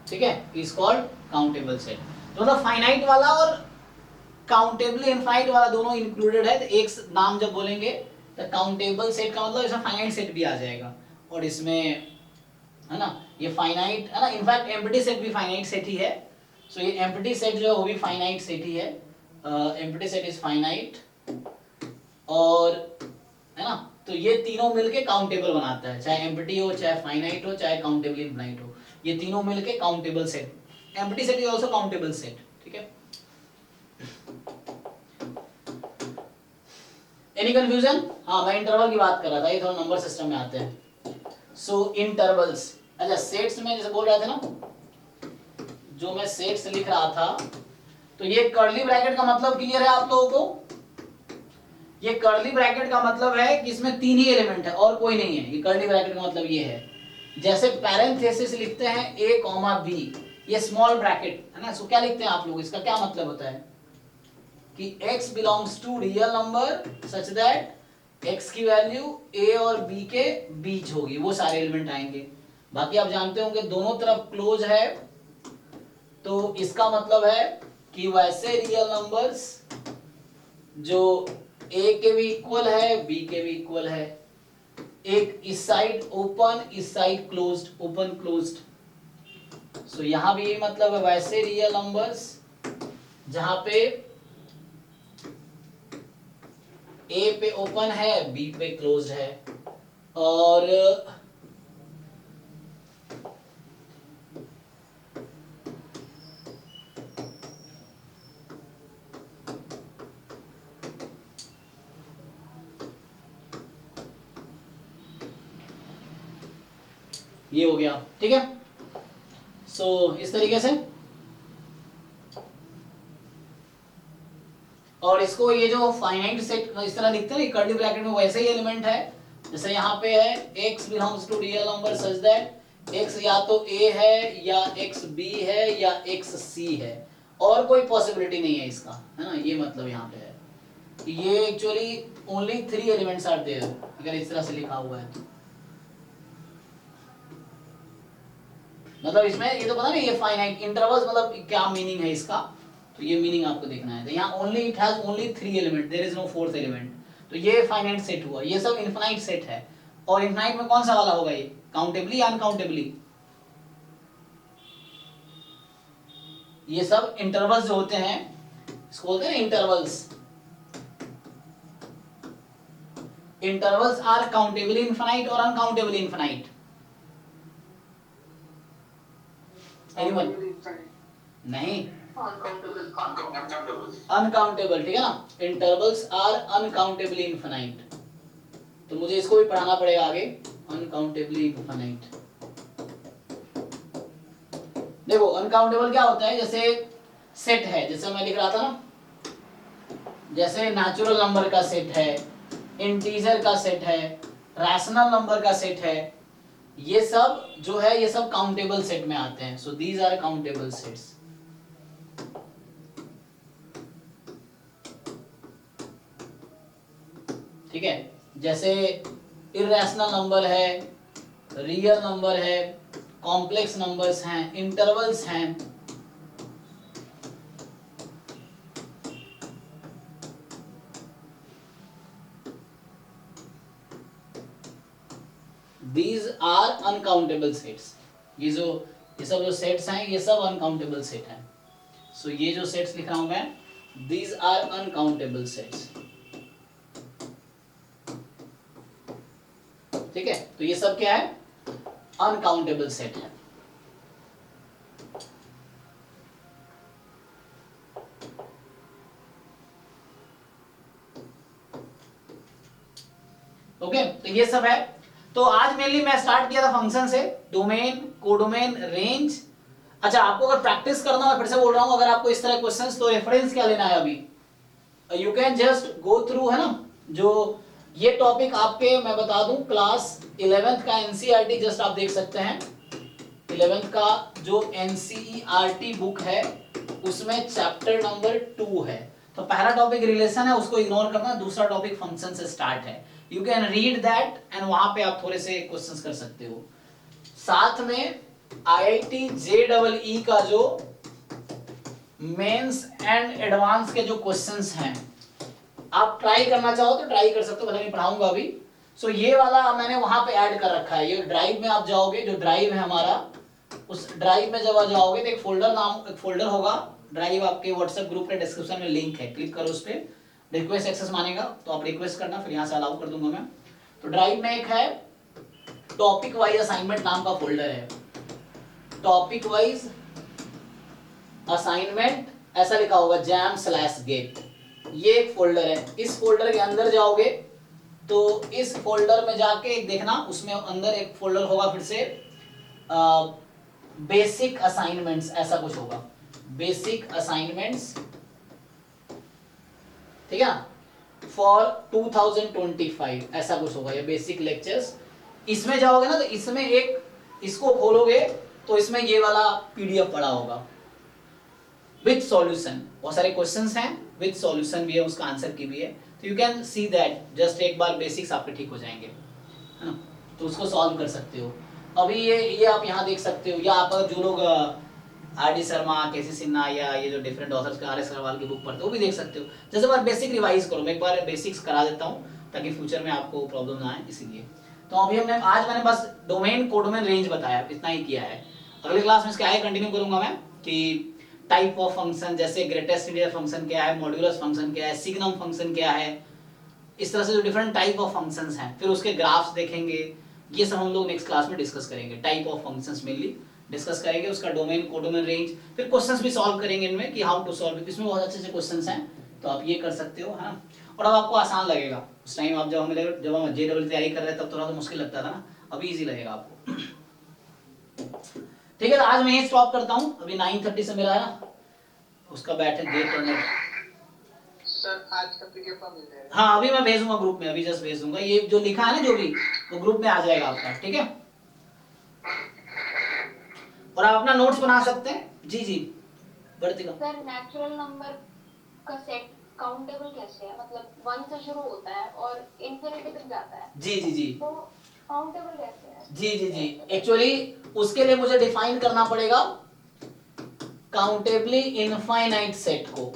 ठीक है, is called countable set। तो मतलब फाइनाइट वाला और काउंटेबली इनफाइनाइट वाला दोनों इंक्लूडेड है। तो एक नाम जब बोलेंगे तो काउंटेबल सेट का मतलब इसमें फाइनाइट सेट भी आ जाएगा, और इसमें है ना ये फाइनाइट है ना, इनफैक्ट एम्प्टी सेट भी फाइनाइट सेट ही है। सो ये एम्प्टी सेट जो है वो भी फाइनाइट सेट ही है। एम्प्टी सेट इज फाइनाइट, और है ना, तो ये तीनों मिलके काउंटेबल बनाता है, चाहे एम्प्टी हो, चाहे फाइनाइट हो, चाहे काउंटेबल इनफाइनाइट हो, ये तीनों मिलके countable set. Empty set is also countable set, ठीक है। Any confusion? हाँ, मैं इंटरवल की बात कर रहा था, ये थोड़ा नंबर सिस्टम में आते हैं। सो इंटरवल्स, अच्छा सेट्स में जैसे बोल रहे थे ना, जो मैं सेट्स लिख रहा था, तो ये कर्ली ब्रैकेट का मतलब क्लियर है आप लोगों को? ये कर्ली ब्रैकेट का मतलब है कि इसमें 3 ही एलिमेंट है और कोई नहीं है। ये कर्ली ब्रैकेट का मतलब ये है, जैसे पैरेंथेसिस लिखते हैं a, b, ये स्मॉल ब्रैकेट है ना, सो क्या लिखते हैं आप लोग, इसका क्या मतलब होता है कि x belongs to real number such that x की वैल्यू a और b के बीच होगी, वो सारे एलिमेंट आएंगे। बाकी आप जानते होंगे दोनों तरफ क्लोज है, तो इसका मतलब है कि वैसे रियल नंबर्स जो a के भी इक्वल है, b के भी इक्वल है, एक इस साइड ओपन, इस साइड क्लोज्ड, ओपन क्लोज्ड। सो यहां भी यही मतलब है, वैसे रियल नंबर्स जहां पे a पे ओपन है, b पे क्लोज्ड है, और ये हो गया, ठीक है। सो इस तरीके से, और इसको ये जो फाइनाइट सेट इस तरह लिखते हैं कर्ली ब्रैकेट में, वैसे ही एलिमेंट है। जैसे यहाँ पे है x belongs to real number such that x या तो a है, या x b है, या x c है, और कोई पॉसिबिलिटी नहीं है इसका, है ना। ये मतलब यहाँ पे है कि ये actually only 3 elements are there, अगर इस तरह से लिखा हुआ है तो। मतलब इसमें ये तो पता नहीं, ये फाइनाइट इंटरवल्स मतलब क्या मीनिंग है इसका, तो ये मीनिंग आपको देखना है। तो यहाँ only it has only 3 element, there is no 4th element. तो ये फाइनाइट सेट हुआ, ये सब इनफाइनाइट सेट है। और इनफाइनाइट में कौन सा वाला होगा ये, काउंटेबली या अनकाउंटेबली? ये सब इंटरवल्स जो होते हैं इसको बोलते हैं intervals. Intervals are countably infinite और अनकाउंटेबली इनफाइनाइट। एनीवन? नहीं, अनकाउंटेबल, ठीक है ना। इंटरवल्स आर अनकाउंटेबली इनफाइनाइट, तो मुझे इसको भी पढ़ाना पड़ेगा आगे, अनकाउंटेबली इनफाइनाइट। देखो अनकाउंटेबल क्या होता है, जैसे सेट है, जैसे मैं लिख रहा था ना, जैसे नेचुरल नंबर का सेट है, इंटीजर का सेट है, रैशनल नंबर का सेट है, ये सब जो है ये सब काउंटेबल सेट में आते हैं। So these are countable sets. ठीक है, जैसे इररेशनल नंबर है, रियल नंबर है, कॉम्प्लेक्स नंबर्स हैं, इंटरवल्स हैं। These are uncountable sets। ये जो ये सब जो सेट्स हैं ये सब अनकाउंटेबल सेट हैं। सो ये जो सेट्स लिख रहा हूं मैं, दीज आर अनकाउंटेबल सेट्स। ठीक है, तो ये सब क्या है, अनकाउंटेबल सेट है। ओके, तो ये सब है। तो आज मेनली मैं स्टार्ट किया था फंक्शन से, डोमेन, कोडोमेन, रेंज। अच्छा, आपको अगर प्रैक्टिस करना हो, फिर से बोल रहा हूं, अगर आपको इस तरह क्वेश्चंस, तो रेफरेंस क्या लेना है अभी, you can just go through, है ना, जो ये टॉपिक आपके मैं बता दूं क्लास 11th का एनसीईआरटी जस्ट आप देख सकते हैं। 11th का जो एनसीईआरटी बुक है उसमें चैप्टर नंबर 2 है। तो पहला टॉपिक रिलेशन है, उसको इग्नोर करना, दूसरा टॉपिक फंक्शन से स्टार्ट है। You can read that and वहां पे आप थोड़े से क्वेश्चंस कर सकते हो। साथ में आईआईटी जेईई का जो मेंस एंड एडवांस के जो क्वेश्चंस हैं, आप ट्राई करना चाहो तो ट्राई कर सकते हो, भले मैं पढ़ाऊंगा अभी। सो ये वाला मैंने वहां पे ऐड कर रखा है। ये ड्राइव में आप जाओगे, जो ड्राइव है हमारा, उस ड्राइव में जब आप जाओगे तो एक फोल्डर होगा, ड्राइव आपके व्हाट्सएप ग्रुप के डिस्क्रिप्शन में लिंक है, क्लिक करो उस पर, रिक्वेस्ट एक्सेस मांगेगा तो आप रिक्वेस्ट करना, फिर यहाँ से अलाउ कर दूंगा मैं। तो ड्राइव में एक है टॉपिक वाइज असाइनमेंट नाम का फोल्डर है, टॉपिक वाइज असाइनमेंट ऐसा लिखा होगा jam/get, ये एक फोल्डर है। इस फोल्डर के अंदर जाओगे तो इस फोल्डर में जाके देखना, उसमें अंदर एक फोल्डर होगा फिर से बेसिक असाइनमेंट्स, ऐसा कुछ होगा, बेसिक असाइनमेंट्स, ठीक है, फॉर 2025 ऐसा कुछ होगा, ये बेसिक लेक्चर्स। इसमें जाओगे ना तो इसमें एक, इसको खोलोगे तो इसमें ये वाला पीडीएफ पड़ा होगा विद सॉल्यूशन, बहुत सारे क्वेश्चंस हैं, विद सॉल्यूशन भी है, उसका आंसर की भी है। तो you can see that, just एक बार बेसिक्स आपके ठीक हो जाएंगे, है ना, तो उसको सॉल्व कर सकते हो। अभी ये आप यहाँ देख सकते हो, या आप जो लोग आर.डी. शर्मा, के.सी. सिन्हा या ये जो डिफरेंट ऑथर्स के आर.एस. अग्रवाल की बुक पढ़ते हो वो भी देख सकते हो। जैसे बार बेसिक रिवाइज करो, मैं एक बार बेसिक्स करा देता हूँ ताकि फ्यूचर में आपको प्रॉब्लम ना आए, इसीलिए। तो अभी आज मैंने बस डोमेन, कोडोमेन, रेंज बताया, इतना ही किया है। अगले क्लास में इसके आगे कंटिन्यू करूंगा मैं कि टाइप ऑफ फंक्शन, जैसे ग्रेटेस्ट इंटीजर फंक्शन क्या है, मॉड्यूलस फंक्शन क्या है, सिग्नम फंक्शन क्या है, इस तरह से जो डिफरेंट टाइप ऑफ फंक्शंस हैं, फिर उसके ग्राफ्स देखेंगे। ये सब हम लोग नेक्स्ट क्लास में डिस्कस करेंगे, type of functions mainly discuss करेंगे, उसका डोमेन, कोडोमेन, रेंज, फिर क्वेश्चंस भी सॉल्व करेंगे इनमें कि हाउ टू सॉल्व। इसमें बहुत अच्छे से क्वेश्चंस हैं, तो आप ये कर सकते हो, है ना। और अब आपको आसान लगेगा, उस टाइम आप जब हम जेईई तैयारी कर रहे थे तब थोड़ा सा मुश्किल लगता था ना, अभी इजी लगेगा आपको। ठीक है, तो आज मैं यही स्टॉप करता हूँ, अभी 9:30 से मेरा है ना उसका बैठ है डेट करने। सर आज का पीडीएफ मिल जाएगा? हाँ, अभी मैं भेजूंगा ग्रुप में, अभी जस्ट भेज दूंगा, ये जो लिखा है ना जो भी, वो ग्रुप में आ जाएगा आपका, ठीक है। और आप अपना नोट्स बना सकते हैं। जी बढ़ती का सर नेचुरल नंबर का सेट काउंटेबल कैसे है, मतलब 1 से शुरू होता है और इंफिनिटी तक जाता है, जी तो काउंटेबल कैसे है? जी एक्चुअली उसके लिए मुझे डिफाइन करना पड़ेगा काउंटेबली इनफाइनाइट सेट को।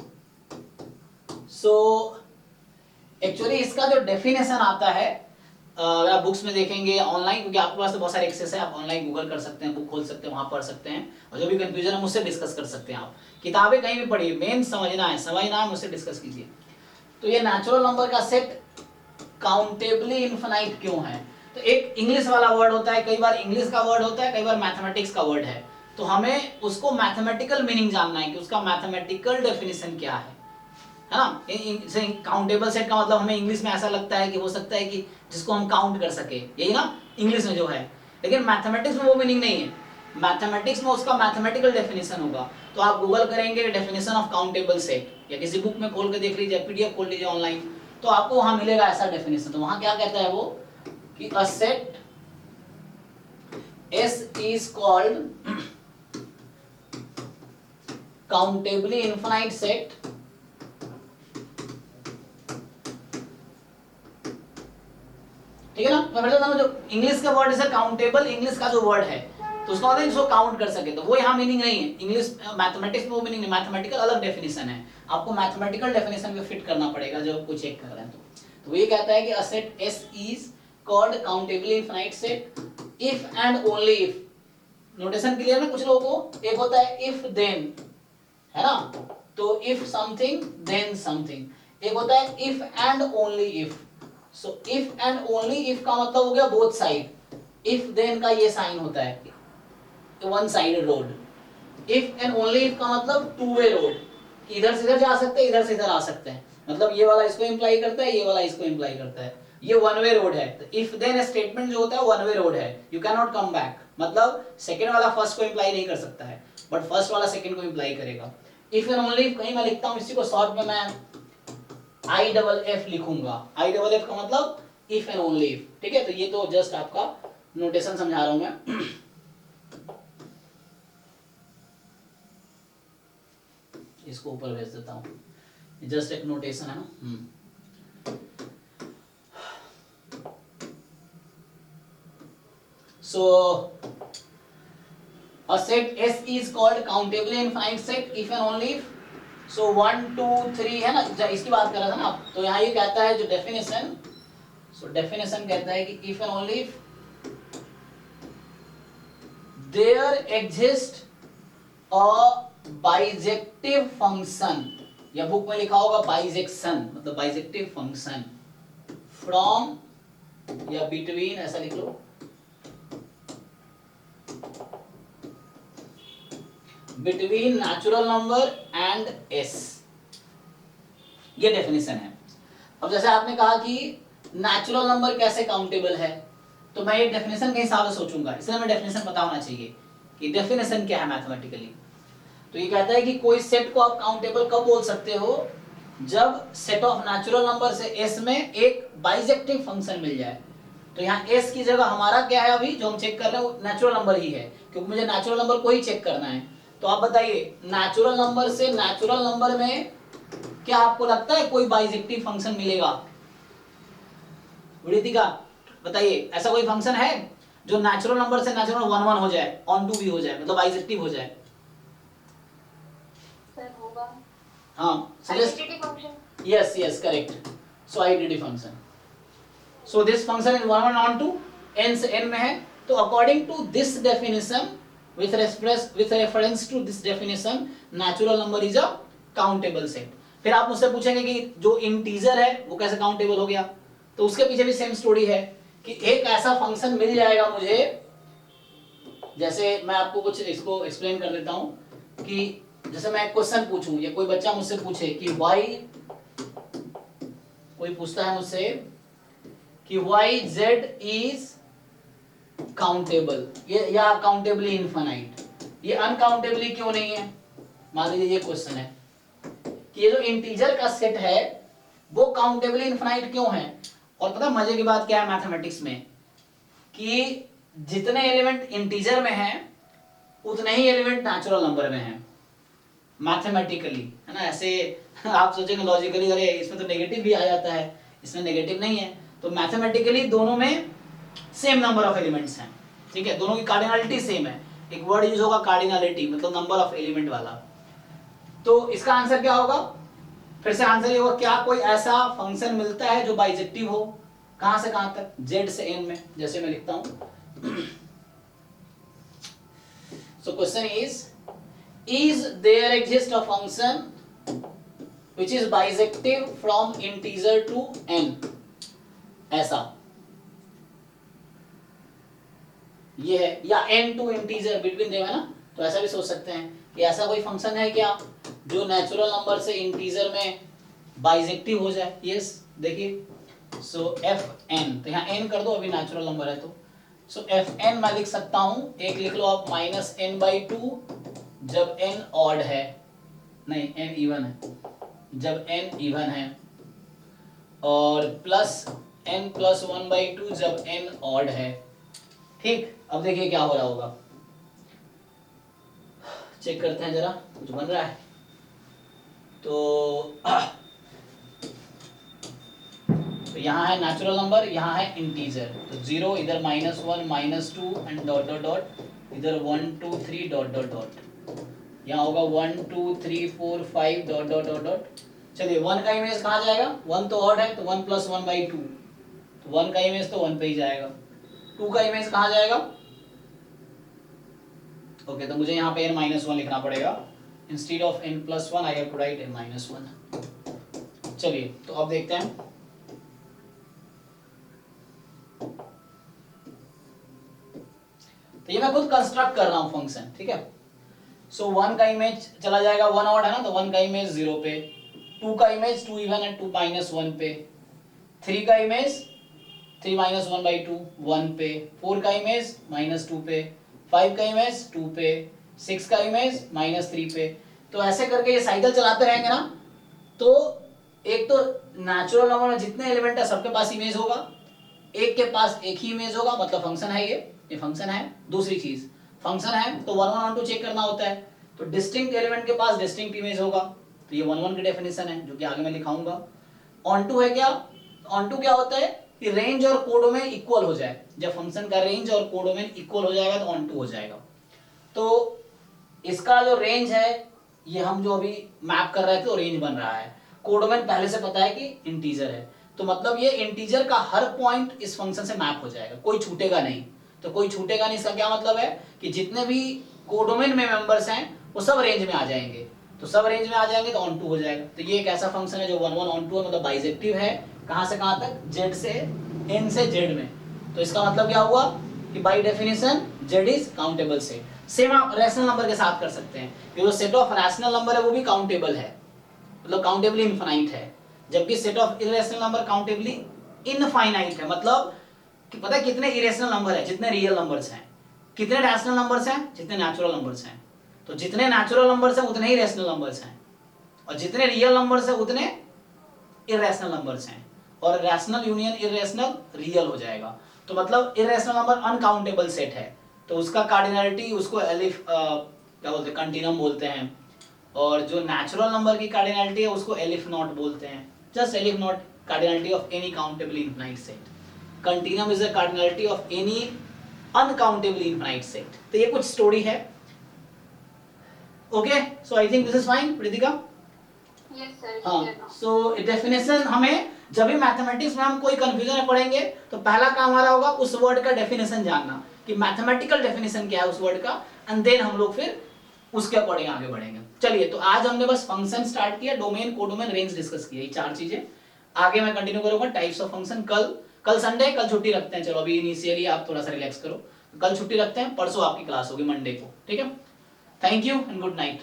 सो एक्चुअली इसका जो डेफिनेशन आता है, अगर आप बुक्स में देखेंगे ऑनलाइन, क्योंकि आपके पास तो बहुत सारे एक्सेस है, आप ऑनलाइन गूगल कर सकते हैं, बुक खोल सकते हैं, वहां पढ़ सकते हैं, और जो भी कंफ्यूजन है मुझसे डिस्कस कर सकते हैं। आप किताबें कहीं भी पढ़िए, मेन समझना है मुझसे डिस्कस कीजिए। तो ये नेचुरल नंबर का सेट काउंटेबली इनफाइनाइट क्यों है, तो एक इंग्लिश वाला वर्ड होता है, कई बार इंग्लिश का वर्ड होता है, कई बार मैथमेटिक्स का वर्ड है, तो हमें उसको मैथमेटिकल मीनिंग जानना है कि उसका मैथमेटिकल डेफिनेशन क्या है ना। काउंटेबल सेट का मतलब हमें इंग्लिश में ऐसा लगता है कि हो सकता है कि जिसको हम काउंट कर सके, यही ना इंग्लिश में जो है, लेकिन मैथमेटिक्स में वो मीनिंग नहीं है। मैथमेटिक्स में उसका मैथमेटिकल डेफिनेशन होगा। तो आप गूगल करेंगे डेफिनेशन ऑफ काउंटेबल सेट, या किसी बुक में खोल के देख लीजिए, पीडीएफ खोल लीजिए ऑनलाइन, तो आपको वहां मिलेगा ऐसा डेफिनेशन। तो वहां क्या कहता है वो कि a set S is called countably infinite set ठीक है ना। मैं फिर जो इंग्लिश का वर्ड है काउंटेबल, इंग्लिश का जो वर्ड है तो उसका मतलब जिसको काउंट कर सके, तो वो यहाँ मीनिंग नहीं है। इंग्लिश मैथमेटिक्स में वो मीनिंग नहीं, मैथमेटिकल अलग डेफिनेशन है, आपको मैथमेटिकल डेफिनेशन में फिट करना पड़ेगा जब कुछ चेक कर रहे हैं। तो ये कहता है कि a set S is called countably infinite set if and only if notation clear है कुछ लोगों को? एक होता है इफ देन, है ना, तो इफ समथिंग देन समथिंग। एक होता है if and only if. So if and only if का मतलब हो गया बोथ साइड। इफ देन का ये साइन होता है one sided road. If and only if का मतलब टू वे रोड, इधर से इधर जा सकते हैं, इधर से इधर आ सकते हैं, मतलब ये वाला इसको इंप्लाई करता है, ये वाला इसको इंप्लाई करता है, ये वन वे रोड है। तो इफ देन स्टेटमेंट जो होता है वन वे रोड है, you can not come back, मतलब सेकंड वाला फर्स्ट को इंप्लाई नहीं कर सकता है, बट फर्स्ट वाला सेकंड को इंप्लाई करेगा। इफ एंड ओनली इफ कहीं मैं लिखता हूं, इसी को शॉर्ट में मैं आई डबल एफ लिखूंगा। आई डबल एफ का मतलब इफ एंड ओनली इफ, ठीक है। तो ये तो जस्ट आपका नोटेशन समझा रहा हूं मैं। इसको ऊपर भेज देता हूं, जस्ट एक नोटेशन है ना। So a set S is called countably infinite set if and only if. So 1 2 3 है ना, इसकी बात कर रहा था ना आप। तो यहाँ ये कहता है जो डेफिनेशन, सो डेफिनेशन कहता है कि if and only if there exists a bijective function, या बुक में लिखा होगा बाइजेक्शन, मतलब बाइजेक्टिव फंक्शन फ्रॉम या बिटवीन, ऐसा लिख लो, between natural number and S. ये डेफिनेशन है। अब जैसे आपने कहा कि नेचुरल नंबर कैसे काउंटेबल है, तो मैं एक डेफिनेशन के हिसाब से सोचूंगा, इसलिए हमें डेफिनेशन पता होना चाहिए कि डेफिनेशन क्या है मैथमेटिकली। तो ये कहता है कि कोई सेट को आप काउंटेबल कब बोल सकते हो, जब सेट ऑफ नेचुरल नंबर से एस में एक बाइजेक्टिव फंक्शन मिल जाए। तो यहाँ एस की जगह हमारा क्या है, अभी जो हम चेक कर रहे हैं वो नेचुरल नंबर ही है, क्योंकि मुझे नेचुरल नंबर को ही चेक करना है। तो आप बताइए नेचुरल नंबर से नेचुरल नंबर में क्या आपको लगता है कोई बाइजेक्टिव फंक्शन मिलेगा? विदिका बताइए, ऐसा कोई फंक्शन है जो नेचुरल नंबर से नेचुरल 1 1 हो जाए, ऑन टू भी हो जाए, मतलब बाइजेक्टिव हो जाए? सर होगा। हाँ, identity function. yes yes correct, so identity function, so this function is 1 1 on to n से n में है। तो according to this definition, with reference to this definition, natural number is a countable set। फिर आप मुझसे पूछेंगे कि जो इंटीजर है वो कैसे काउंटेबल हो गया, तो उसके पीछे भी सेम स्टोरी है कि एक ऐसा फंक्शन मिल जाएगा मुझे, जैसे मैं आपको कुछ इसको एक्सप्लेन कर देता हूं कि जैसे मैं एक क्वेश्चन पूछूं या कोई बच्चा मुझसे पूछे कि वाई, कोई पूछता है मुझसे कि वाई जेड इज काउंटेबल, ये या काउंटेबली इनफाइनाइट, ये अनकाउंटेबली क्यों नहीं है? मान लीजिए ये क्वेश्चन है कि ये जो इंटीजर का सेट है वो काउंटेबली इनफाइनाइट क्यों है। और पता मजे की बात क्या है मैथमेटिक्स में, कि जितने एलिमेंट इंटीजर में हैं उतने ही एलिमेंट नेचुरल नंबर में हैं मैथमेटिकली, है ना। ऐसे आप सोचेंगे लॉजिकली अरे इसमें तो नेगेटिव भी आ जाता है, इसमें नेगेटिव नहीं है। तो मैथमेटिकली दोनों में सेम नंबर ऑफ एलिमेंट्स हैं, ठीक है, दोनों की कार्डिनलिटी सेम है। एक वर्ड यूज होगा कार्डिनलिटी, मतलब नंबर ऑफ एलिमेंट वाला। तो इसका आंसर क्या होगा? फिर से आंसर ये होगा, क्या कोई ऐसा फंक्शन मिलता है जो बाइजेक्टिव हो? कहां से कहां तक? z से n में, जैसे मैं लिखता हूं। So question is there exist a function which is bisective from integer to n, ऐसा ये है, या n to integer between them, है ना। तो ऐसा भी सोच सकते हैं कि ऐसा कोई फंक्शन है क्या जो नेचुरल नंबर से इंटीजर में बाइजेक्टिव हो जाए। यस देखिए, सो एफ एन, तो यहाँ n कर दो, अभी नेचुरल नंबर है तो सो एफ एन मैं लिख सकता हूं, एक लिख लो आप -n/2 जब n ऑड है, नहीं n इवन है, जब n इवन है, और प्लस n + 1/2 जब n ऑड है। ठीक, अब देखिए क्या हो रहा होगा, चेक करते हैं जरा, कुछ बन रहा है तो यहाँ है नेचुरल नंबर, यहाँ है इंटीजर, तो 0 इधर -1 -2 एंड डॉट डॉट डॉट, इधर 1 2 3 डॉट डॉट डॉट, यहाँ होगा 1 2 3 4 5 डॉट डॉट डॉट डॉट। चलिए 1 का इमेज कहाँ जाएगा? 1 तो ऑड है तो 1 + 1/2, तो 1 का इमेज तो 1 पे ही जाएगा। 2 का इमेज कहाँ जाएगा? ओके, तो मुझे यहाँ पे n-1 लिखना पड़ेगा। Instead of n+1 I have to write n-1। चलिए तो अब देखते हैं। तो ये मैं खुद कंस्ट्रक्ट कर रहा हूँ फंक्शन, ठीक है। सो 1 का इमेज चला जाएगा 1 ऑड है ना, तो 1 का इमेज 0 पे, 2 का इमेज 2 इवन है 2 -1 पे, 3 का इमेज 3 -1/2 1 पे, 4 का इमेज -2 पे, 5 का इमेज 2 पे, 6 का इमेज -3 पे। तो ऐसे करके ये साइकिल चलाते रहेंगे ना, तो एक तो नेचुरल नंबर में जितने एलिमेंट है सबके पास इमेज होगा, एक के पास एक ही इमेज होगा, मतलब फंक्शन है ये फंक्शन है। दूसरी चीज फंक्शन है तो 1 1 2 चेक करना होता है, तो डिस्टिंक्ट एलिमेंट के पास डिस्टिंक्ट इमेज होगा। तो ये 1 1 की डेफिनेशन है जो कि आगे मैं दिखाऊंगा। ऑन टू है क्या? ऑन टू क्या होता है कि रेंज और कोडोमेन इक्वल हो जाए। जब फंक्शन का रेंज और कोडोमेन इक्वल हो जाएगा तो ऑन टू हो जाएगा। तो इसका जो रेंज है ये हम जो अभी मैप कर रहे थे तो रेंज बन रहा है। कोडोमेन पहले से पता है कि इंटीजर है, तो मतलब ये इंटीजर का हर पॉइंट इस फंक्शन से मैप हो जाएगा, कोई छूटेगा नहीं। तो कोई छूटेगा नहीं, इसका क्या मतलब है कि जितने भी कोडोमेन में मेंबर्स हैं वो सब रेंज में आ जाएंगे। तो सब रेंज में आ जाएंगे तो ऑन टू हो जाएगा। तो ये एक ऐसा फंक्शन है जो 1 1 ऑन टू है, मतलब बाइजेक्टिव है। कहां से कहां तक? z से n से z में। तो इसका मतलब क्या हुआ कि by definition z is countable set. Same आप रैशनल नंबर के साथ कर सकते हैं कि जो सेट ऑफ रैशनल नंबर है वो भी काउंटेबल है, मतलब काउंटेबली इनफाइनाइट है, जबकि set of irrational number countably infinite है। मतलब कि पता है कितने इरेशनल नंबर है? जितने रियल नंबर्स हैं। कितने रैशनल नंबर्स हैं? जितने नेचुरल नंबर्स हैं। तो जितने नेचुरल नंबर्स हैं उतने ही रैशनल नंबर्स हैं, और जितने रियल नंबर्स हैं उतने इरेशनल नंबर्स हैं, और रैशनल यूनियन इरेशनल रियल हो जाएगा। तो मतलब इरेशनल नंबर अनकाउंटेबल सेट है, तो उसका कार्डिनलिटी उसको एलिफ क्या बोलते हैं, कंटिन्यूम बोलते हैं, और जो नेचुरल नंबर की कार्डिनलिटी है उसको एलिफ नॉट बोलते हैं। Just aleph naught cardinality of any countable infinite set. Continuum is the cardinality of any uncountable infinite set. तो ये कुछ स्टोरी है। Okay, so I think this is fine Pritika. Yes sir. हाँ, सो डेफिनेशन हमें जब भी मैथमेटिक्स में हम कोई कंफ्यूजन में पढ़ेंगे तो पहला काम हमारा होगा उस वर्ड का डेफिनेशन जानना कि मैथमेटिकल डेफिनेशन क्या है उस वर्ड का, एंड देन हम लोग फिर उसके अकॉर्डिंग आगे बढ़ेंगे। चलिए, तो आज हमने बस फंक्शन स्टार्ट किया, डोमेन, कोडोमेन, रेंज डिस्कस किया, ये 4 चीजें। आगे मैं कंटिन्यू करूंगा टाइप्स ऑफ फंक्शन। कल संडे, कल छुट्टी रखते हैं। चलो अभी इनिशियली आप थोड़ा सा रिलैक्स करो, कल छुट्टी रखते हैं, परसों आपकी क्लास होगी मंडे को, ठीक है। Thank you and good night.